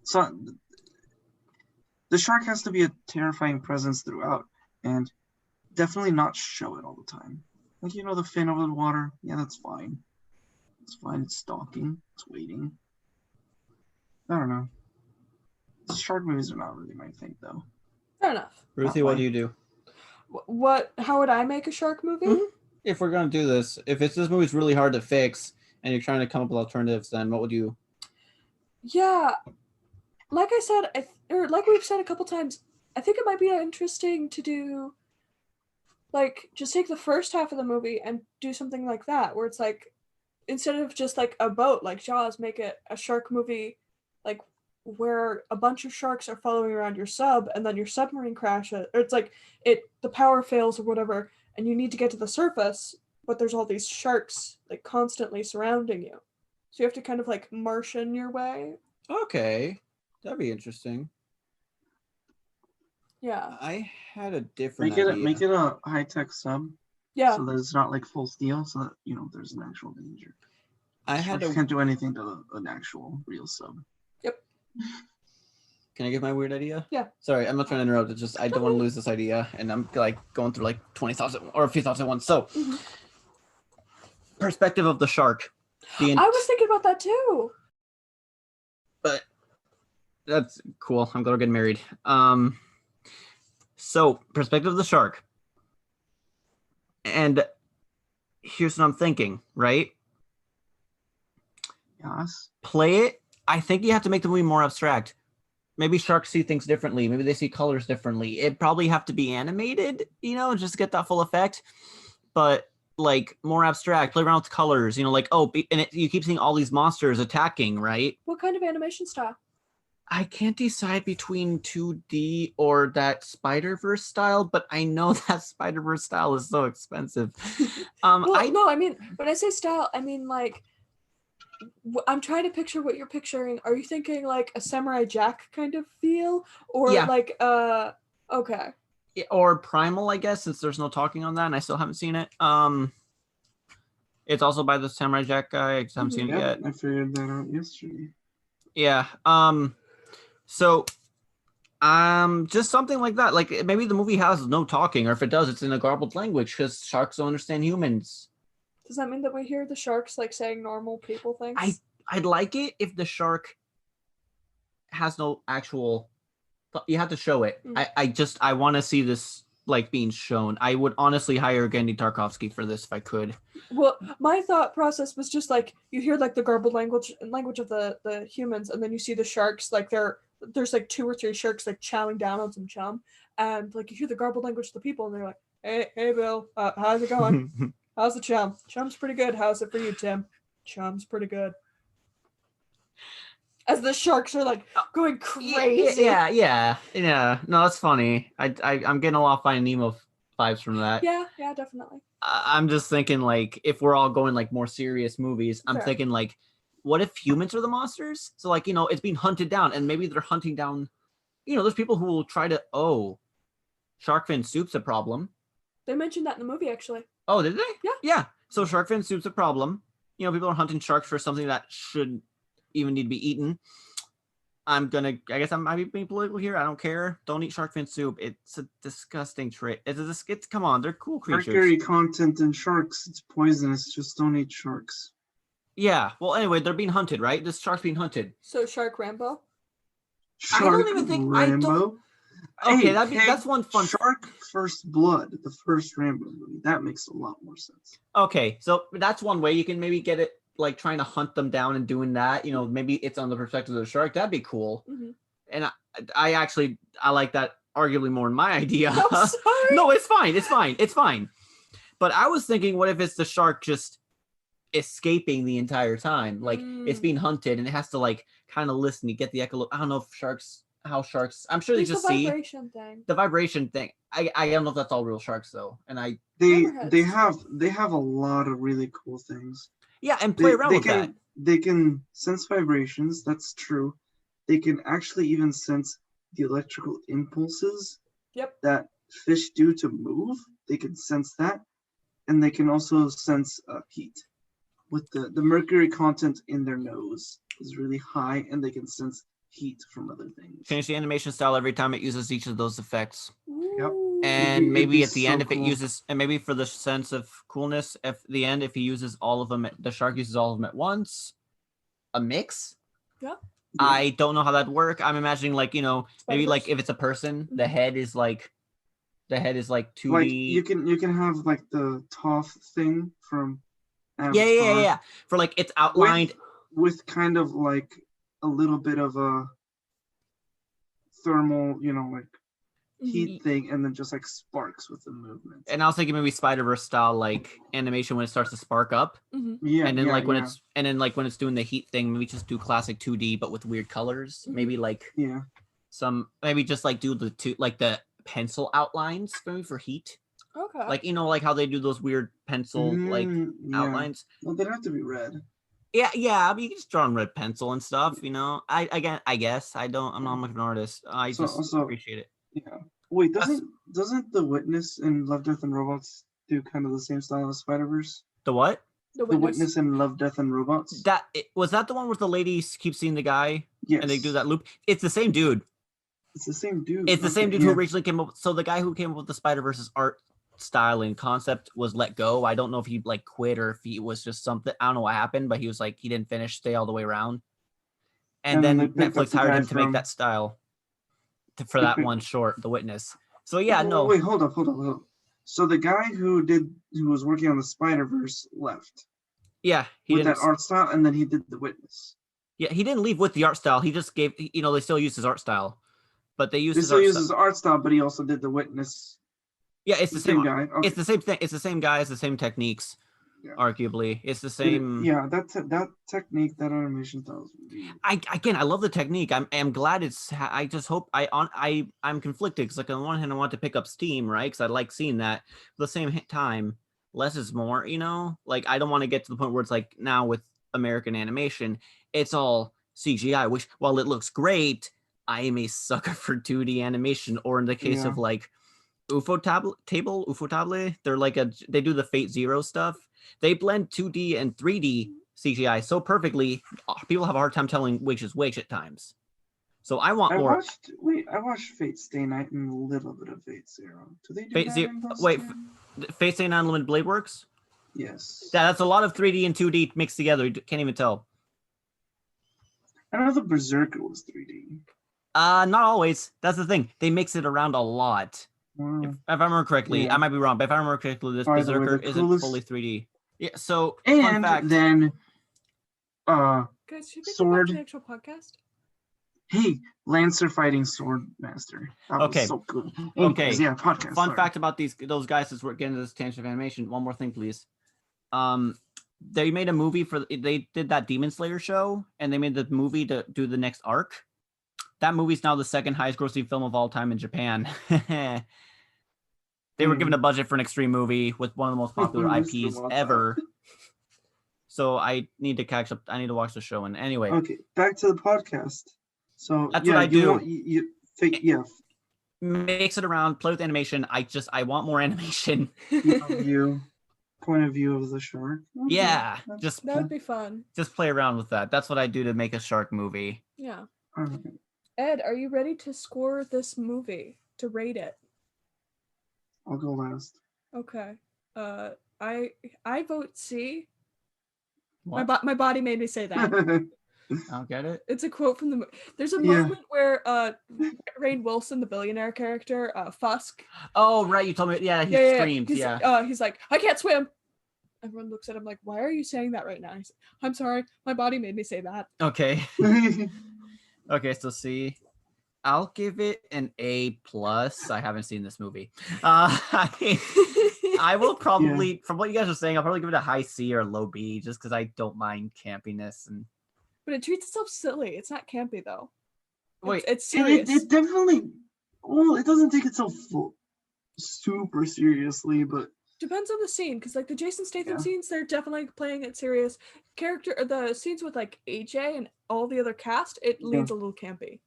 So the shark has to be a terrifying presence throughout, and definitely not show it all the time. Like, the fin over the water. Yeah, that's fine. It's fine. It's stalking. It's waiting. I don't know. The shark movies are not really my thing, though. Fair enough. Ruthie, what do you do? How would I make a shark movie? Mm-hmm. If we're going to do this, if this movie's really hard to fix and you're trying to come up with alternatives, then what would you... Yeah. Like I said, or like we've said a couple times, I think it might be interesting to do, like, just take the first half of the movie and do something like that, where it's like, instead of just like a boat, like Jaws, make it a shark movie, like, where a bunch of sharks are following around your sub, and then your submarine crashes, or it's like, the power fails or whatever, and you need to get to the surface, but there's all these sharks, like, constantly surrounding you. So you have to kind of, like, Martian your way. Okay. That'd be interesting. Yeah. I had a different idea. idea. Make it a high-tech sub. Yeah. So that it's not like full steel, so that, there's an actual danger. I can't do anything to an actual real sub. Yep. Can I give my weird idea? Yeah. Sorry, I'm not trying to interrupt. It's just I don't want to lose this idea, and I'm like going through like 20,000 or a few thousand ones. So, perspective of the shark. I was thinking about that too. But that's cool. I'm gonna get married. So perspective of the shark. And here's what I'm thinking, right? Yes. Play it. I think you have to make the movie more abstract. Maybe sharks see things differently. Maybe they see colors differently. It probably have to be animated, just to get that full effect. But like more abstract, play around with colors, like, you keep seeing all these monsters attacking, right? What kind of animation style? I can't decide between 2D or that Spider-Verse style, but I know that Spider-Verse style is so expensive. No, I mean, when I say style, I mean, like, I'm trying to picture what you're picturing. Are you thinking like a Samurai Jack kind of feel? Or like, okay. Or Primal, I guess, since there's no talking on that, and I still haven't seen it. It's also by the Samurai Jack guy. I just haven't seen it yet. I figured that out yesterday. Yeah. So, just something like that. Like maybe the movie has no talking, or if it does, it's in a garbled language because sharks don't understand humans. Does that mean that we hear the sharks like saying normal people things? I'd like it if the shark has no actual. You have to show it. I want to see this like being shown. I would honestly hire Genndy Tarkovsky for this if I could. Well, my thought process was just like you hear like the garbled language of the humans, and then you see the sharks like there's like 2 or 3 sharks like chowing down on some chum, and like you hear the garbled language of the people, and they're like, hey Bill, how's it going? How's the chum? Chum's pretty good. How's it for you, Tim? Chum's pretty good. As the sharks are like going crazy. Yeah. No, that's funny. I'm getting a lot of Finding Nemo vibes from that. Yeah, definitely. I'm just thinking like if we're all going like more serious movies, I'm thinking like, what if humans are the monsters? So like, it's being hunted down, and maybe they're hunting down, there's people who will try to, shark fin soup's a problem. They mentioned that in the movie, actually. Oh, did they? Yeah. Yeah. So shark fin soup's a problem. People are hunting sharks for something that shouldn't even need to be eaten. I guess I might be being political here. I don't care. Don't eat shark fin soup. It's a disgusting trait. Come on, they're cool creatures. Mercury content in sharks. It's poisonous. Just don't eat sharks. Yeah. Well, anyway, they're being hunted, right? This shark's being hunted. So Shark Rambo? I don't even think Rambo. Okay, that's one fun. Shark First Blood, the first Rambo movie. That makes a lot more sense. Okay, so that's one way you can maybe get it, like trying to hunt them down and doing that. Maybe it's on the perspective of the shark. That'd be cool. Mm-hmm. And I like that arguably more than my idea. I'm sorry. No, it's fine. But I was thinking, what if it's the shark just escaping the entire time? Like it's being hunted and it has to like kind of listen. You get the echolo. I don't know if sharks. I'm sure they just see the vibration thing. I don't know if that's all real sharks though, and they have a lot of really cool things. Yeah, and play around with that. They can sense vibrations. That's true. They can actually even sense the electrical impulses. Yep. That fish do to move. They can sense that, and they can also sense heat. With the mercury content in their nose is really high, and they can sense heat from other things. Change the animation style every time it uses each of those effects. Yep. And maybe at the end, if it uses, and maybe for the sense of coolness, if the end, if he uses all of them, the shark uses all of them at once, a mix. Yeah. I don't know how that'd work. I'm imagining like, maybe like if it's a person, the head is like 2D. Like you can have like the Toph thing from yeah. For like it's outlined with kind of like a little bit of a thermal, like heat thing, and then just like sparks with the movement. And I was thinking maybe Spider-Verse style like animation when it starts to spark up. Yeah. And then when it's doing the heat thing, maybe just do classic 2D but with weird colors. Maybe like maybe just like do the pencil outlines maybe for heat. Okay. Like like how they do those weird pencil outlines. Well, they'd have to be red. Yeah. I mean, you can just draw on red pencil and stuff. I guess I'm not much of an artist. I just appreciate it. Yeah. Wait, doesn't The Witness in Love, Death, and Robots do kind of the same style as Spider-Verse? The what? The Witness in Love, Death, and Robots. Was that the one where the lady keeps seeing the guy? Yes. And they do that loop. It's the same dude. It's the same dude. It's the same dude who originally came up. So the guy who came up with the Spider-Verse's art style and concept was let go. I don't know if he like quit or if he was just something. I don't know what happened, but he was like he didn't finish, stay all the way around. And then Netflix hired him to make that style for that one short, The Witness. So yeah, no. Wait, hold up. So the guy who was working on the Spider-Verse left. Yeah, he with that art style, and then he did The Witness. Yeah, he didn't leave with the art style. He just gave. They still use his art style, but they use his art style. But he also did The Witness. Yeah, it's the same guy. Okay. It's the same thing. It's the same guy. It's the same techniques. Yeah. Arguably, it's the same. That technique, that animation style. I love the technique. I'm glad it's. I just hope I'm conflicted because like on one hand I want to pick up Steam, right? Because I like seeing that. At the same time, less is more. Like I don't want to get to the point where it's like now with American animation, it's all CGI. Which while it looks great, I am a sucker for 2D animation. Or in the case of like Ufotable, they're like they do the Fate Zero stuff. They blend 2D and 3D CGI so perfectly, people have a hard time telling which is which at times. So I want more. I watched Fate Stay Night and a little bit of Fate Zero. Do they do Fate Zero? Wait, Fate Stay Night Unlimited Blade Works? Yes. Yeah, that's a lot of 3D and 2D mixed together. You can't even tell. I know the Berserker was 3D. Not always. That's the thing. They mix it around a lot. Wow. If I remember correctly, I might be wrong, but if I remember correctly, this Berserker isn't fully 3D. Yeah, so fun fact. Then guys, should we get back to the actual podcast? Hey, Lancer fighting Sword Master. That was so cool. Okay. Yeah, podcast. Fun fact about those guys as we're getting to this tangent of animation. One more thing, please. They made a movie they did that Demon Slayer show, and they made the movie to do the next arc. That movie's now the second highest grossing film of all time in Japan. They were given a budget for an extreme movie with one of the most popular IPs ever. So I need to catch up. I need to watch the show. And anyway. Okay, back to the podcast. So that's what I do. Mix it around, play with animation. I want more animation. Point of view of the shark. Okay. Yeah. That would be fun. Just play around with that. That's what I do to make a shark movie. Yeah. Ed, are you ready to score this movie? To rate it? I'll go last. Okay. I vote C. What? My body made me say that. I'll get it. It's a quote from the movie. There's a moment where Rainn Wilson, the billionaire character, Fusk. Oh right, you told me. Yeah, he screams. He's like, I can't swim. Everyone looks at him like, why are you saying that right now? He's like, I'm sorry, my body made me say that. Okay. Okay, so C. I'll give it an A+. I haven't seen this movie. I will probably, from what you guys are saying, I'll probably give it a high C or a low B, just because I don't mind campiness. But it treats itself silly. It's not campy though. Wait, it's serious. It definitely. Well, it doesn't take itself super seriously, but depends on the scene. Because like the Jason Statham scenes, they're definitely playing it serious. The scenes with like AJ and all the other cast, it leads a little campy.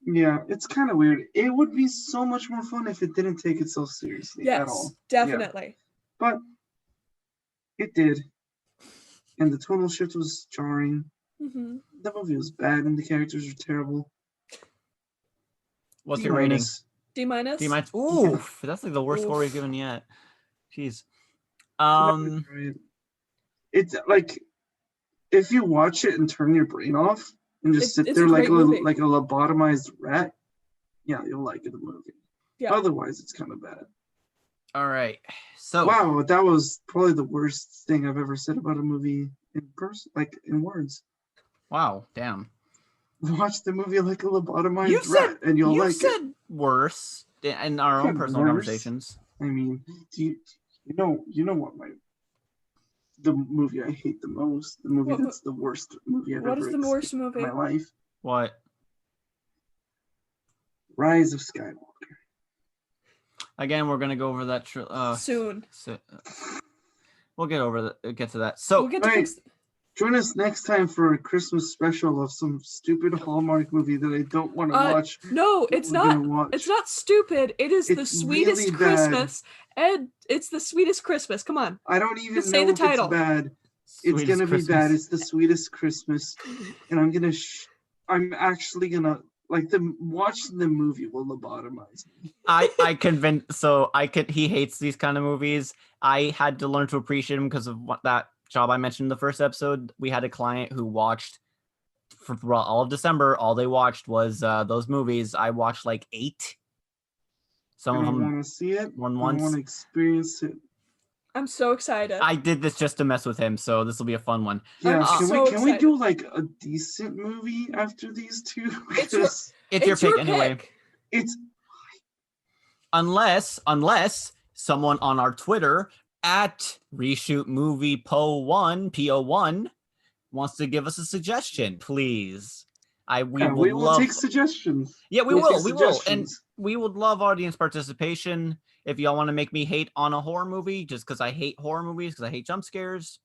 Yeah, it's kind of weird. It would be so much more fun if it didn't take itself seriously at all. Yes, definitely. Yeah. But it did. And the tonal shift was jarring. Mm-hmm. The movie was bad and the characters were terrible. What's your rating? D-? D-. Oof, that's like the worst score we've given yet. Jeez. It's like if you watch it and turn your brain off and just sit there like a lobotomized rat, yeah, you'll like the movie. Yeah. Otherwise, it's kind of bad. All right. So wow, that was probably the worst thing I've ever said about a movie in person, like in words. Wow, damn. Watch the movie like a lobotomized rat, and you'll like it. You said worse in our own personal conversations. I mean, you know what the movie I hate the most, the movie that's the worst movie I've ever. What is the worst movie in my life? What? Rise of Skywalker. Again, we're gonna go over that soon. We'll get to that. So we'll get to join us next time for a Christmas special of some stupid Hallmark movie that I don't want to watch. No, it's not. It's not stupid. It's the sweetest really Christmas. Ed, it's the sweetest Christmas. Come on. I don't even know say the title. It's bad. It's gonna be bad. It's the sweetest Christmas, and I'm actually gonna watching the movie will lobotomize me. I convinced. So he hates these kind of movies. I had to learn to appreciate him because of that job I mentioned in the first episode. We had a client who watched for all of December. All they watched was those movies. I watched like 8. Some of them want to see it. One once. I want to experience it. I'm so excited. I did this just to mess with him, so this will be a fun one. Yeah, can we do like a decent movie after these two? It's your pick anyway. It's unless someone on our Twitter at Reshoot Movie PO1 wants to give us a suggestion, please. We will take suggestions. Yeah, we will, and we would love audience participation. If y'all want to make me hate on a horror movie just because I hate horror movies, because I hate jump scares,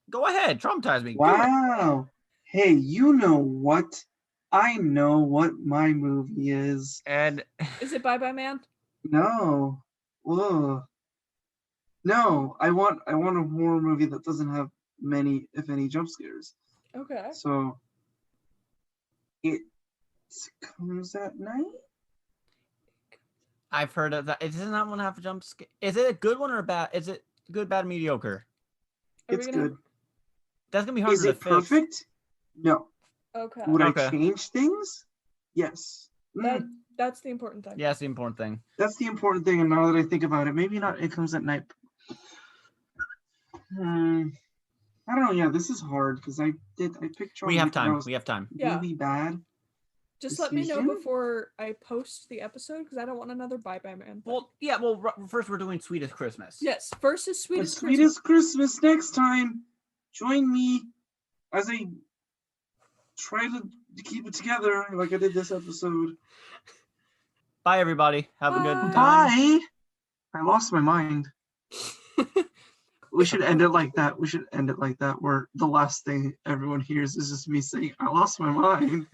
go ahead, traumatize me. Wow. Hey, you know what? I know what my movie is. And is it Bye Bye Man? No. Ugh. No, I want a horror movie that doesn't have many, if any, jump scares. Okay. So it comes at night. I've heard of that. It does not want to have a jump scare. Is it a good one or bad? Is it good, bad, mediocre? It's good. That's gonna be hard. Is it perfect? No. Okay. Would I change things? Yes. That's the important thing. Yeah, that's the important thing. That's the important thing. And now that I think about it, maybe not. It comes at night. I don't know. Yeah, this is hard because I picked. We have time. Really bad. Just let me know before I post the episode because I don't want another Bye Bye Man. Well, yeah. Well, first we're doing Sweetest Christmas. Yes, first is Sweetest Christmas. Sweetest Christmas next time. Join me as I try to keep it together like I did this episode. Bye, everybody. Have a good time. Bye. I lost my mind. We should end it like that. Where the last thing everyone hears is just me saying, I lost my mind.